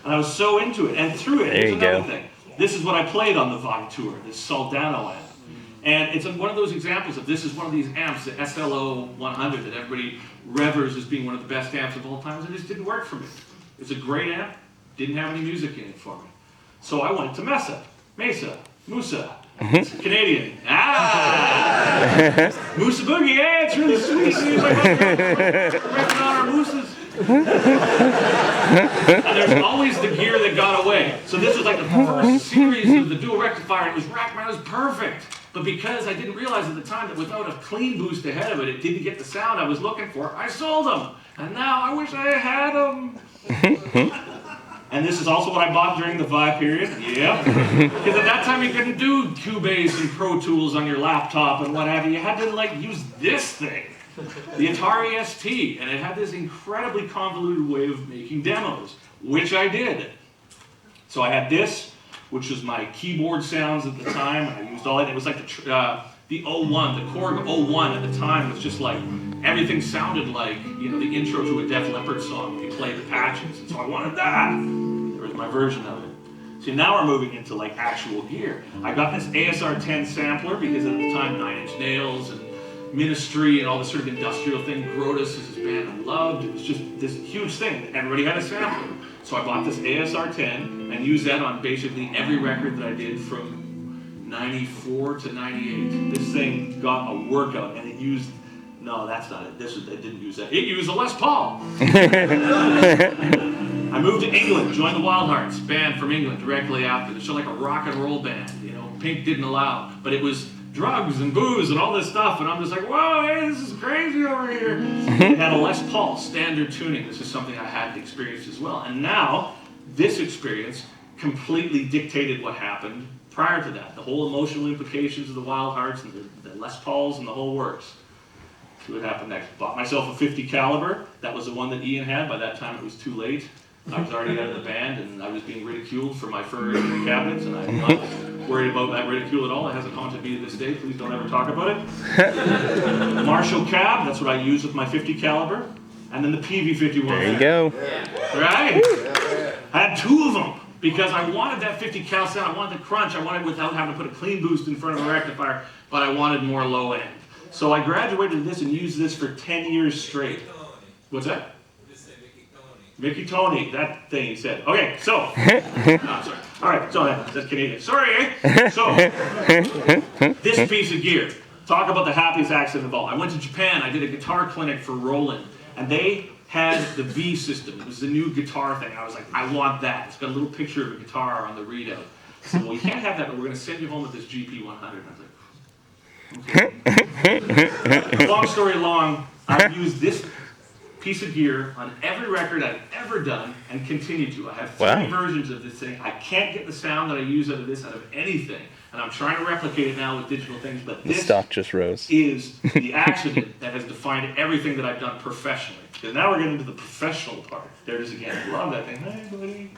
I was so into it, and through it, here's another thing. This is what I played on the Vai tour, this Soldano amp. And it's one of those examples of this is one of these amps, the SLO 100, that everybody revers as being one of the best amps of all time, and it just didn't work for me. It's a great amp, didn't have any music in it for me. So I went to Musa. It's Canadian. Musa Boogie, yeah, it's really sweet. Seems like working on our mooses. And there's always the gear that got away. So this was like the first series of the dual rectifier. It was Rackman, it was perfect. But because I didn't realize at the time that without a clean boost ahead of it, it didn't get the sound I was looking for, I sold them. And now I wish I had them. And this is also what I bought during the Vai period. Yep. Because at that time you couldn't do Cubase and Pro Tools on your laptop and what have you. You had to use this thing, the Atari ST, and it had this incredibly convoluted way of making demos, which I did. So I had this, which was my keyboard sounds at the time. I used all that. It was like the 01, the Korg 01 at the time was just like, everything sounded like, you know, the intro to a Def Leppard song when you play the patches. And so I wanted that. There was my version of it. So now we're moving into like actual gear. I got this ASR-10 sampler because at the time 9 Inch Nails and Ministry and all this sort of industrial thing, Grotus is this band I loved. It was just this huge thing. Everybody had a sampler. So I bought this ASR-10 and used that on basically every record that I did from 94 to 98. This thing got a workout and it used, no, that's not it. It didn't use that. It used a Les Paul. I moved to England, joined the Wild Hearts, band from England directly after. They showed like a rock and roll band, you know, Pink didn't allow, but it was drugs and booze and all this stuff, and I'm just like, whoa, hey, this is crazy over here. It had a Les Paul, standard tuning. This is something I had experienced as well. And now, this experience completely dictated what happened prior to that. The whole emotional implications of the Wild Hearts and the Les Pauls and the whole works. See what happened next. Bought myself a 50 caliber. That was the one that Ian had. By that time, it was too late. I was already out of the band, and I was being ridiculed for my fur cabinets, and I'm not worried about that ridicule at all. It hasn't haunted me to this day. Please don't ever talk about it. Marshall cab, that's what I use with my 50 caliber. And then the PV51. There you go. Right? I had 2 of them because I wanted that 50 cal sound. I wanted the crunch. I wanted without having to put a clean boost in front of a rectifier, but I wanted more low end. So I graduated this and used this for 10 years straight. What's that? Mickey Tony, that thing he said. Okay, so, sorry. All right, so that's Canadian. Sorry, eh? So, this piece of gear. Talk about the happiest accident of all. I went to Japan, I did a guitar clinic for Roland, and they had the V system. It was the new guitar thing. I was like, I want that. It's got a little picture of a guitar on the readout. I said, well, you can't have that, but we're going to send you home with this GP100. And I was like, okay. Long story long, I've used this piece of gear on every record I've ever done and continue to. I have 3 versions of this thing. I can't get the sound that I use out of this out of anything. And I'm trying to replicate it now with digital things, but this stock just rose. Is the accident that has defined everything that I've done professionally. Because now we're getting into the professional part. There it is again. I love that thing. Hey, buddy.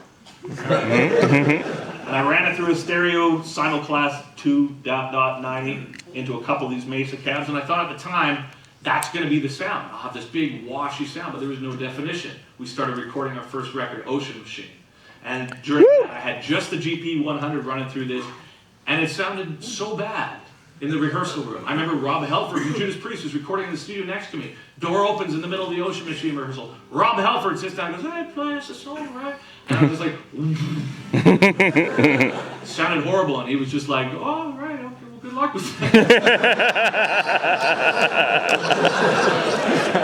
And I ran it through a stereo simulclass 2.90 into a couple of these Mesa cabs, and I thought at the time, that's going to be the sound. I'll have this big washy sound, but there was no definition. We started recording our first record, Ocean Machine. And during that, I had just the GP100 running through this, and it sounded so bad in the rehearsal room. I remember Rob Halford from Judas Priest was recording in the studio next to me. Door opens in the middle of the Ocean Machine rehearsal. Rob Halford sits down and goes, hey, play us a song, right? And I was just like, it sounded horrible, and he was just like, oh, right, okay, well, good luck with that.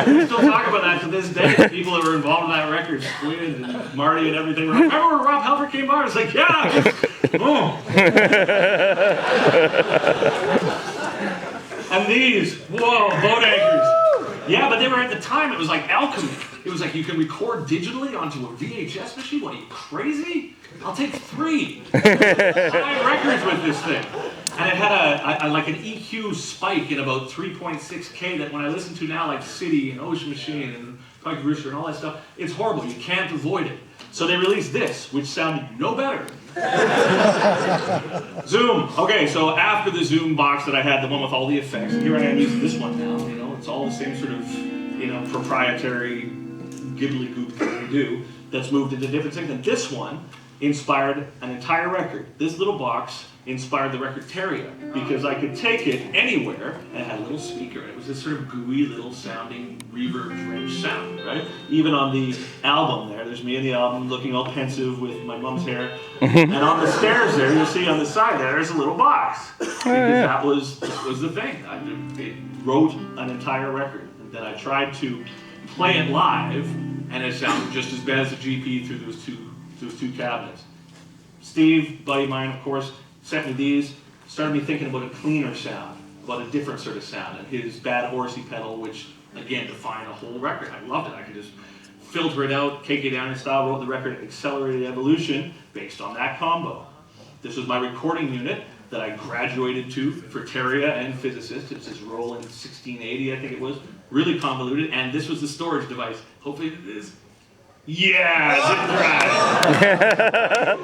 We still talk about that to this day. The people that were involved in that record, Squid and Marty and everything. Remember when Rob Halford came by? I was like, yeah. Oh. And these, whoa, boat anchors. Yeah, but they were at the time, it was like alchemy. It was like you can record digitally onto a VHS machine? What, are you crazy? I'll take 3. 5 records with this thing. And it had like an EQ spike in about 3.6K that when I listen to now, like City and Ocean Machine and Pike Rooster and all that stuff, it's horrible. You can't avoid it. So they released this, which sounded no better. Zoom. Okay, so after the Zoom box that I had, the one with all the effects, here I am using this one now. You know, it's all the same sort of, you know, proprietary gibbly goop that we do that's moved into different things. And this one inspired an entire record. This little box inspired the record Terria because I could take it anywhere and it had a little speaker. It was this sort of gooey little sounding reverb drench sound, right? Even on the album there's me in the album looking all pensive with my mom's hair. And on the stairs there, you'll see on the side there's a little box. Because that was the thing. It wrote an entire record. And then I tried to play it live and it sounded just as bad as the GP through those two cabinets. Steve, buddy of mine, of course, sent me these, started me thinking about a cleaner sound, about a different sort of sound, and his Bad Horsey pedal, which, again, defined a whole record. I loved it. I could just filter it out, cake it down in style, wrote the record Accelerated Evolution based on that combo. This was my recording unit that I graduated to for Terria and Physicist. It's this Roland 1680, I think it was. Really convoluted, and this was the storage device. Hopefully it is. Yeah, zip drive.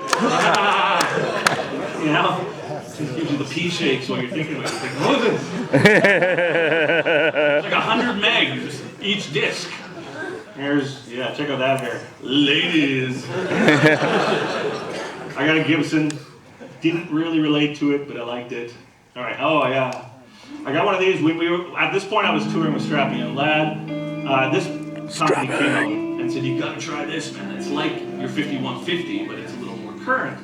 You know, just gives you the pea shakes while you're thinking about it. It's like, what is it? It's like 100 megs each disc. Yeah, check out that hair. Ladies. I got a Gibson. Didn't really relate to it, but I liked it. All right, oh yeah. I got one of these. We were, at this point I was touring with Strapping Young Lad. This company came out and said, you gotta try this, man. It's like your 5150, but it's a little more current.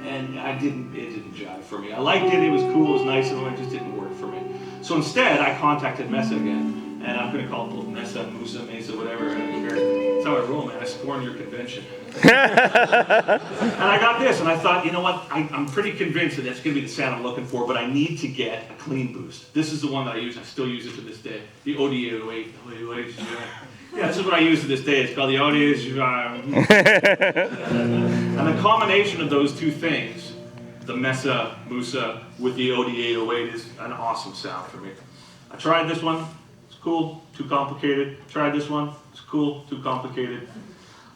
And it didn't jive for me. I liked it was cool, it was nice, and it just didn't work for me. So instead, I contacted Mesa again, and I'm gonna call it Mesa, Musa, Mesa, whatever. That's how I roll, man. I scorn your convention. And I got this, and I thought, you know what? I'm pretty convinced that that's gonna be the sound I'm looking for, but I need to get a clean boost. This is the one that I use. I still use it to this day. The OD808. Yeah, this is what I use to this day. It's called the OD808. And the combination of those two things, the Mesa Musa with the OD808, is an awesome sound for me. I tried this one. It's cool. Too complicated. Tried this one. It's cool. Too complicated.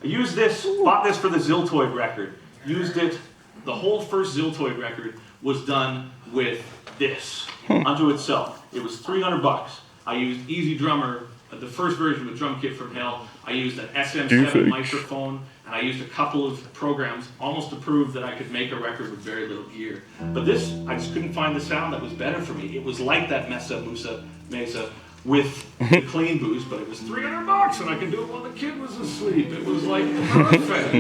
I used this, bought this for the Ziltoid record. Used it, the whole first Ziltoid record was done with this unto itself. It was $300. I used Easy Drummer, the first version with Drum Kit from Hell. I used an SM7 microphone, and I used a couple of programs almost to prove that I could make a record with very little gear. But this, I just couldn't find the sound that was better for me. It was like that Mesa with the clean boost, but it was $300 and I could do it while the kid was asleep. It was like perfect.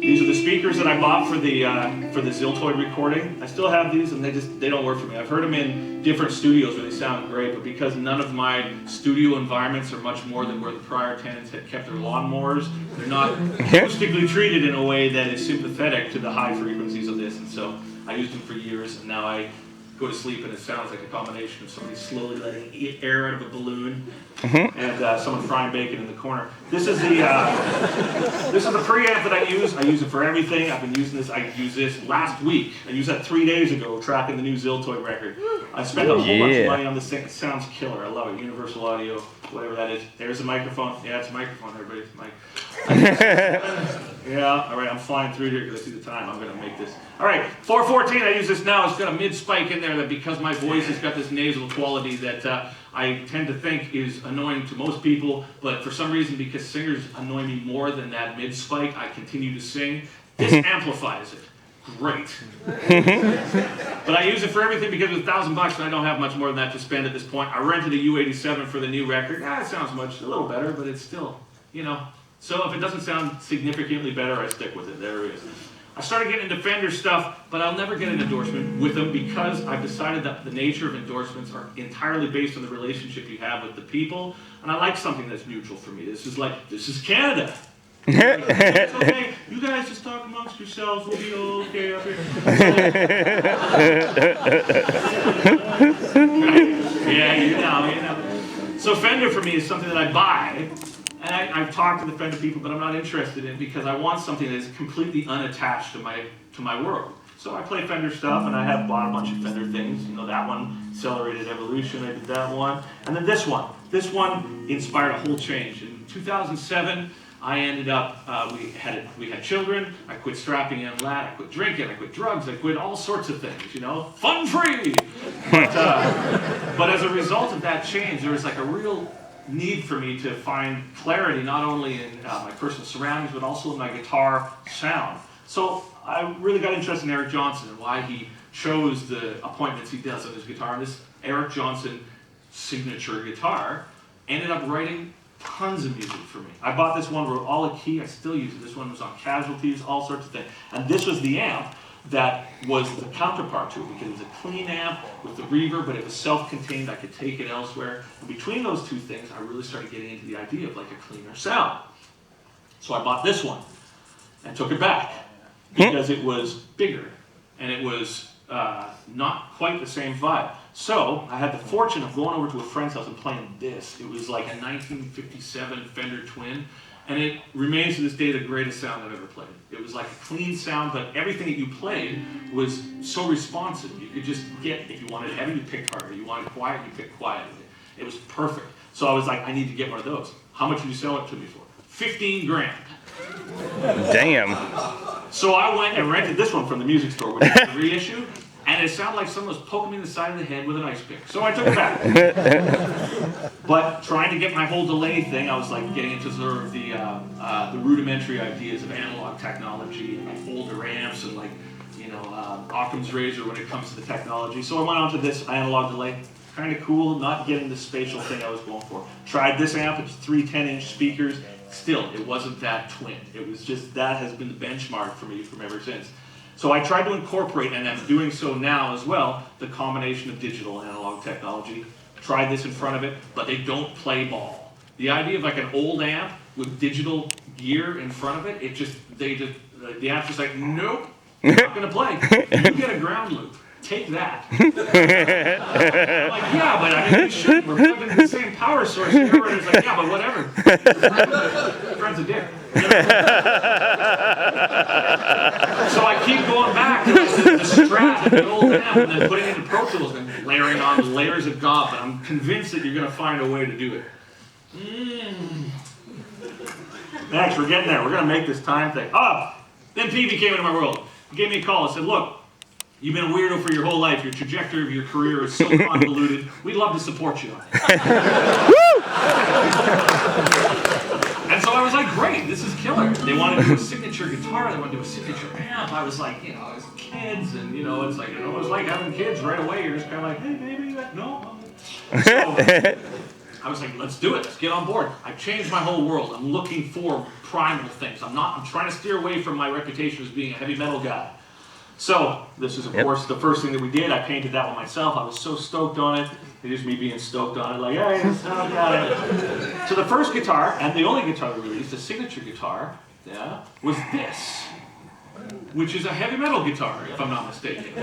These are the speakers that I bought for the Ziltoid recording. I still have these, and they don't work for me. I've heard them in different studios where they sound great, but because none of my studio environments are much more than where the prior tenants had kept their lawnmowers, they're not acoustically treated in a way that is sympathetic to the high frequencies of this. And so I used them for years, and now I go to sleep and it sounds like a combination of somebody slowly letting air out of a balloon and someone frying bacon in the corner. This is the preamp that I use. I use it for everything. I've been using this. I used this last week. I used that 3 days ago tracking the new Ziltoid record. I spent a whole bunch of money on this thing. It sounds killer. I love it. Universal audio, whatever that is. There's a microphone. Yeah, it's a microphone, everybody. It's a mic. Yeah, all right, I'm flying through here because I see the time. I'm going to make this. All right, 414, I use this now. It's got a mid-spike in there that because my voice has got this nasal quality that I tend to think is annoying to most people, but for some reason, because singers annoy me more than that mid-spike, I continue to sing. This amplifies it. Great. But I use it for everything because it's $1,000 and I don't have much more than that to spend at this point. I rented a U87 for the new record. It sounds a little better, but it's still, you know. So if it doesn't sound significantly better, I stick with it. There it is. I started getting into Fender stuff, but I'll never get an endorsement with them because I've decided that the nature of endorsements are entirely based on the relationship you have with the people, and I like something that's neutral for me. This is Canada. It's okay, you guys just talk amongst yourselves, we'll be okay up here. Yeah, you know. So Fender for me is something that I buy. And I've talked to the Fender people, but I'm not interested in it because I want something that is completely unattached to my world. So I play Fender stuff, and I have bought a bunch of Fender things. You know, that one, Accelerated Evolution, I did that one. And then this one. This one inspired a whole change. In 2007, I ended up, we had children, I quit Strapping Young Lad, I quit drinking, I quit drugs, I quit all sorts of things, you know, fun-free! But as a result of that change, there was like a real need for me to find clarity not only in my personal surroundings but also in my guitar sound. So I really got interested in Eric Johnson and why he chose the appointments he does on his guitar. And this Eric Johnson signature guitar ended up writing tons of music for me. I bought this one, wrote all a key, I still use it. This one was on Casualties, all sorts of things. And this was the amp that was the counterpart to it because it was a clean amp with the reverb, but it was self-contained. I could take it elsewhere. And between those two things, I really started getting into the idea of like a cleaner sound. So I bought this one and took it back because it was bigger and it was not quite the same vibe. So I had the fortune of going over to a friend's house and playing this. It was like a 1957 Fender Twin. And it remains to this day the greatest sound I've ever played. It was like a clean sound, but everything that you played was so responsive. You could just get, if you wanted heavy, you picked harder. You wanted quiet, you picked quiet. It was perfect. So I was like, I need to get one of those. How much did you sell it to me for? 15 grand. Damn. So I went and rented this one from the music store, which is a reissue, and it sounded like someone was poking me in the side of the head with an ice pick. So I took it back. But trying to get my whole delay thing, I was like getting into sort of the rudimentary ideas of analog technology and like older amps and like, you know, Occam's razor when it comes to the technology. So I went on to this analog delay. Kind of cool, not getting the spatial thing I was going for. Tried this amp, it's 3 10-inch speakers. Still, it wasn't that twin. It was just, that has been the benchmark for me from ever since. So I tried to incorporate, and I'm doing so now as well, the combination of digital and analog technology. Tried this in front of it, but they don't play ball. The idea of like an old amp with digital gear in front of it, the amp's just like, nope, not gonna play. You get a ground loop. Take that. I'm like, yeah, but I mean, we shouldn't. We're plugged into the same power source here. And it's like, yeah, but whatever. Friend's a dick. So I keep going back to the Strat and the old amp and then putting it into Pro Tools and layering on layers of gob. But I'm convinced that you're going to find a way to do it. Max, we're getting there. We're going to make this time thing. Then Peavy came into my world. He gave me a call and said, look, you've been a weirdo for your whole life. Your trajectory of your career is so convoluted. We'd love to support you on it. And so I was like, great, this is killer. They wanted to do a signature guitar. They wanted to do a signature amp. I was like, you know, as kids, and you know, it's like, you know, it's like having kids right away. You're just kind of like, hey, baby, no. So I was like, let's do it. Let's get on board. I've changed my whole world. I'm looking for primal things. I'm trying to steer away from my reputation as being a heavy metal guy. So, this is of course the first thing that we did. I painted that one myself. I was so stoked on it. It is me being stoked on it, like, hey, I got it. So the first guitar, and the only guitar we released, the signature guitar, was this, which is a heavy metal guitar, if I'm not mistaken.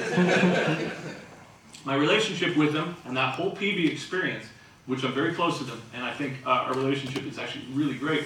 My relationship with them, and that whole PV experience, which I'm very close to them, and I think our relationship is actually really great.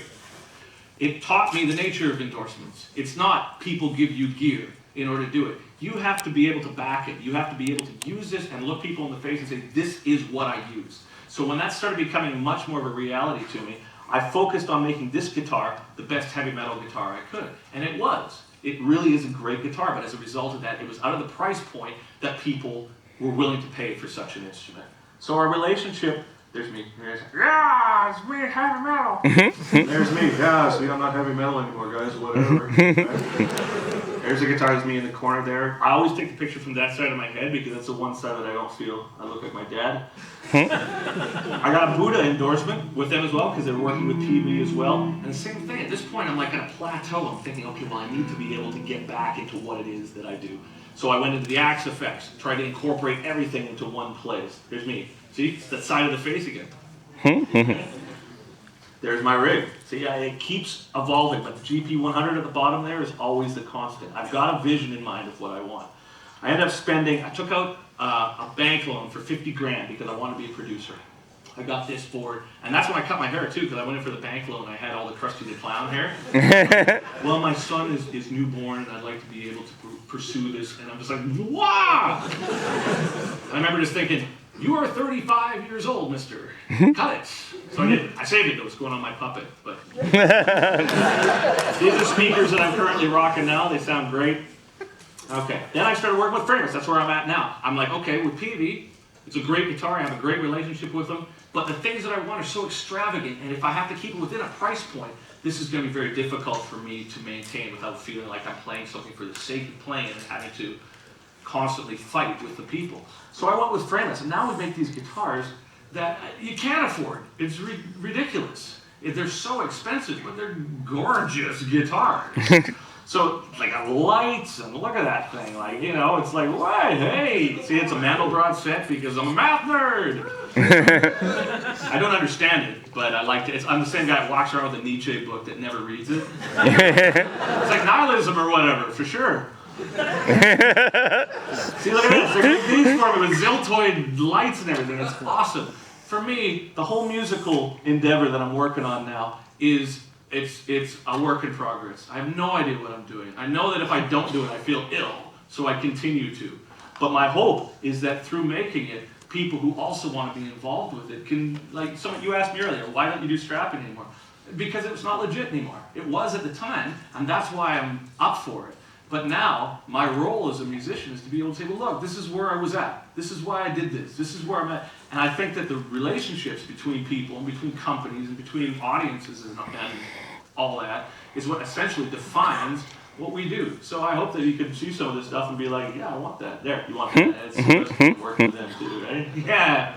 It taught me the nature of endorsements. It's not people give you gear in order to do it. You have to be able to back it. You have to be able to use this and look people in the face and say, this is what I use. So when that started becoming much more of a reality to me, I focused on making this guitar the best heavy metal guitar I could. And it was. It really is a great guitar, but as a result of that, it was out of the price point that people were willing to pay for such an instrument. So our relationship, there's me. Yeah, it's me, heavy metal. There's me. Yeah, see, I'm not heavy metal anymore, guys. Whatever. There's the guitar. There's me in the corner there. I always take the picture from that side of my head because that's the one side that I don't feel I look like my dad. I got a Buddha endorsement with them as well because they're working with TV as well. And the same thing. At this point, I'm like at a plateau. I'm thinking, okay, well, I need to be able to get back into what it is that I do. So I went into the Axe effects, tried to incorporate everything into one place. There's me. See, it's that side of the face again. There's my rig. See, it keeps evolving, but the GP100 at the bottom there is always the constant. I've got a vision in mind of what I want. I ended up spending, I took out a bank loan for 50 grand because I want to be a producer. I got this board, and that's when I cut my hair too, because I went in for the bank loan and I had all the Krusty the Clown hair. Well, my son is newborn, and I'd like to be able to pursue this, and I'm just like, wow! I remember just thinking, you are 35 years old, mister. Cut it. So I did. I saved it, though. It's going on my puppet. But these are speakers that I'm currently rocking now. They sound great. Okay. Then I started working with framers. That's where I'm at now. I'm like, okay, with PV, it's a great guitar. I have a great relationship with them. But the things that I want are so extravagant. And if I have to keep it within a price point, this is going to be very difficult for me to maintain without feeling like I'm playing something for the sake of playing and having to constantly fight with the people. So I went with frameless, and now we make these guitars that you can't afford. It's ridiculous. They're so expensive, but they're gorgeous guitars. So, like, lights, and look at that thing. Like, you know, it's like, what? Hey! See, it's a Mandelbrot set because I'm a math nerd. I don't understand it, but I like it. I'm the same guy that walks around with a Nietzsche book that never reads it. It's like nihilism or whatever, for sure. See, look at this. They're these for me with Ziltoid lights and everything. It's awesome. For me, the whole musical endeavor that I'm working on now is it's a work in progress. I have no idea what I'm doing. I know that if I don't do it, I feel ill, so I continue to. But my hope is that through making it, people who also want to be involved with it can, like you asked me earlier, why don't you do strapping anymore? Because it was not legit anymore. It was at the time, and that's why I'm up for it. But now, my role as a musician is to be able to say, well, look, this is where I was at. This is why I did this. This is where I'm at. And I think that the relationships between people and between companies and between audiences and all that is what essentially defines what we do. So I hope that you can see some of this stuff and be like, yeah, I want that. There, you want that. It's working with them too, right? Yeah.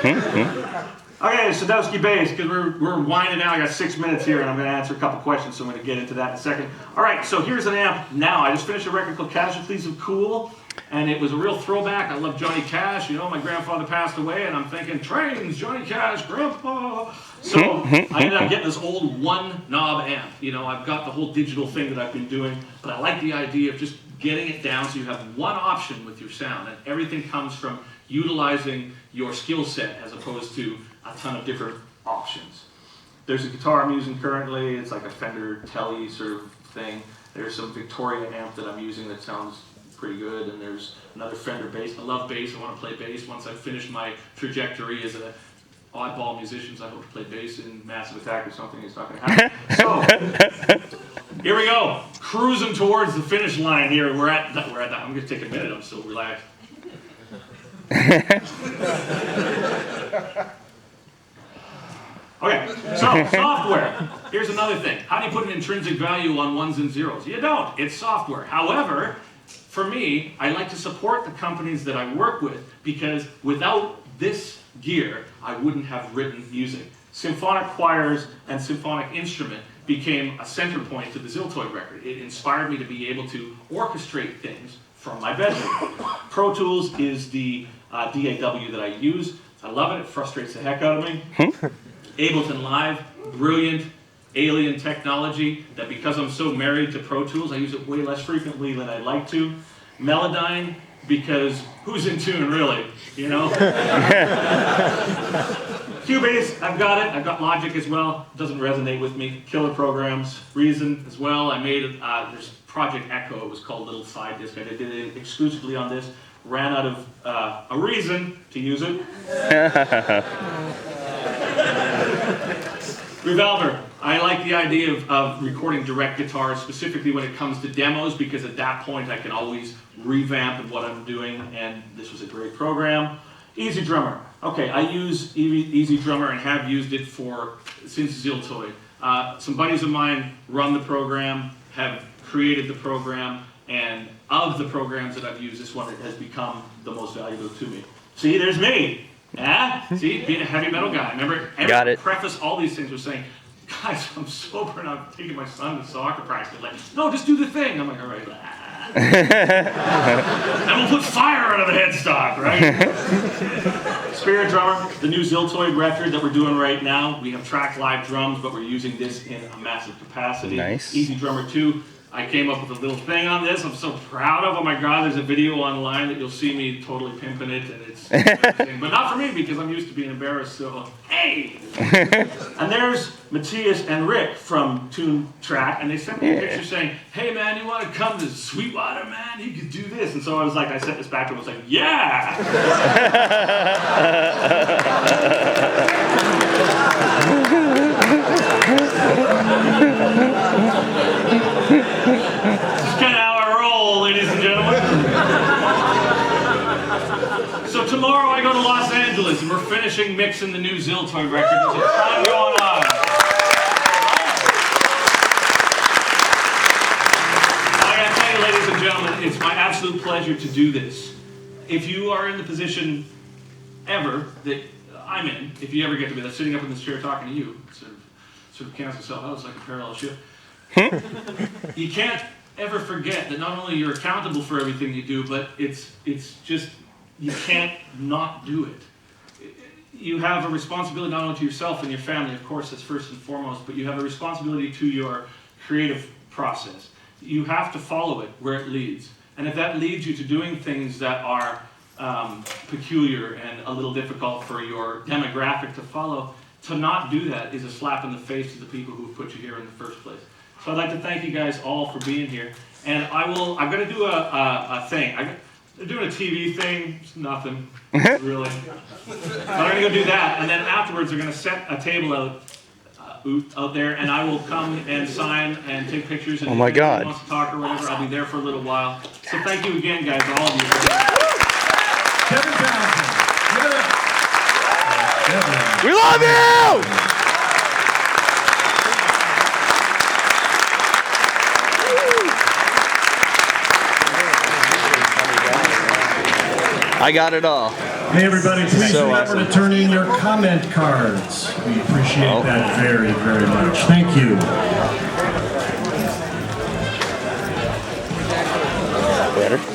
Right. Okay, Sadowski bass, because we're winding now. I got 6 minutes here, and I'm going to answer a couple questions, so I'm going to get into that in a second. All right, so here's an amp now. I just finished a record called Casualties of Cool, and it was a real throwback. I love Johnny Cash. You know, my grandfather passed away, and I'm thinking, trains, Johnny Cash, Grandpa. So I ended up getting this old one-knob amp. You know, I've got the whole digital thing that I've been doing, but I like the idea of just getting it down so you have one option with your sound, and everything comes from utilizing your skill set as opposed to a ton of different options. There's a guitar I'm using currently. It's like a Fender Tele sort of thing. There's some Victoria amp that I'm using that sounds pretty good, and there's another Fender bass. I love bass. I want to play bass. Once I've finished my trajectory as an oddball musician, I hope to play bass in Massive Attack or something. It's not going to happen. So here we go, cruising towards the finish line here. We're at that. I'm going to take a minute. I'm still relaxed. Okay, so software. Here's another thing. How do you put an intrinsic value on ones and zeros? You don't. It's software. However, for me, I like to support the companies that I work with because without this gear, I wouldn't have written music. Symphonic choirs and symphonic instrument became a center point to the Ziltoid record. It inspired me to be able to orchestrate things from my bedroom. Pro Tools is the DAW that I use. I love it. It frustrates the heck out of me. Ableton Live, brilliant alien technology that because I'm so married to Pro Tools, I use it way less frequently than I'd like to. Melodyne, because who's in tune really, you know? Cubase, I've got it. I've got Logic as well. Doesn't resonate with me. Killer programs. Reason as well. I made it, there's Project Echo, it was called Little Side Disc. I did it exclusively on this. Ran out of a reason to use it. Revolver. I like the idea of recording direct guitars, specifically when it comes to demos, because at that point I can always revamp what I'm doing, and this was a great program. Easy Drummer. Okay, I use Easy Drummer and have used it since Ziltoid. Some buddies of mine run the program, have created the program, and of the programs that I've used, this one has become the most valuable to me. See, there's me. Yeah? See, being a heavy metal guy. Remember, every preface, all these things were saying, guys, I'm sober and I'm taking my son to soccer practice. Like, no, just do the thing. I'm like, all right. And we'll put fire out of the headstock, right? Spirit Drummer, the new Ziltoid record that we're doing right now. We have tracked live drums, but we're using this in a massive capacity. Nice. Easy Drummer 2. I came up with a little thing on this. I'm so proud of. Oh my God, there's a video online that you'll see me totally pimping it, and it's amazing. But not for me because I'm used to being embarrassed. So hey, and there's Matthias and Rick from Tune Track, and they sent me a picture saying, "Hey man, you want to come to SweetWater, man? You could do this." And so I was like, I sent this back to him. I was like, yeah. That's kind of how I roll, ladies and gentlemen. So tomorrow I go to Los Angeles and we're finishing mixing the new Ziltoid record. There's a ton going on. I gotta tell you, ladies and gentlemen, it's my absolute pleasure to do this. If you are in the position ever that I'm in, if you ever get to be sitting up in this chair talking to you, sort of cancels itself out, it's like a parallel shift. You can't ever forget that not only you're accountable for everything you do, but it's just, you can't not do it. You have a responsibility not only to yourself and your family, of course, that's first and foremost, but you have a responsibility to your creative process. You have to follow it where it leads. And if that leads you to doing things that are peculiar and a little difficult for your demographic to follow, to not do that is a slap in the face to the people who put you here in the first place. So I'd like to thank you guys all for being here. And I'm going to do a thing. They're doing a TV thing. It's nothing, really. But I'm gonna go do that, and then afterwards they're gonna set a table out there, and I will come and sign and take pictures. And oh my God! If anyone wants to talk or whatever, I'll be there for a little while. So thank you again, guys, all of you. Devin Townsend. Give it up. Devin. We love you! I got it all. Hey everybody, please So remember awesome. to turn in your comment cards. We appreciate that very, very much. Thank you. Better.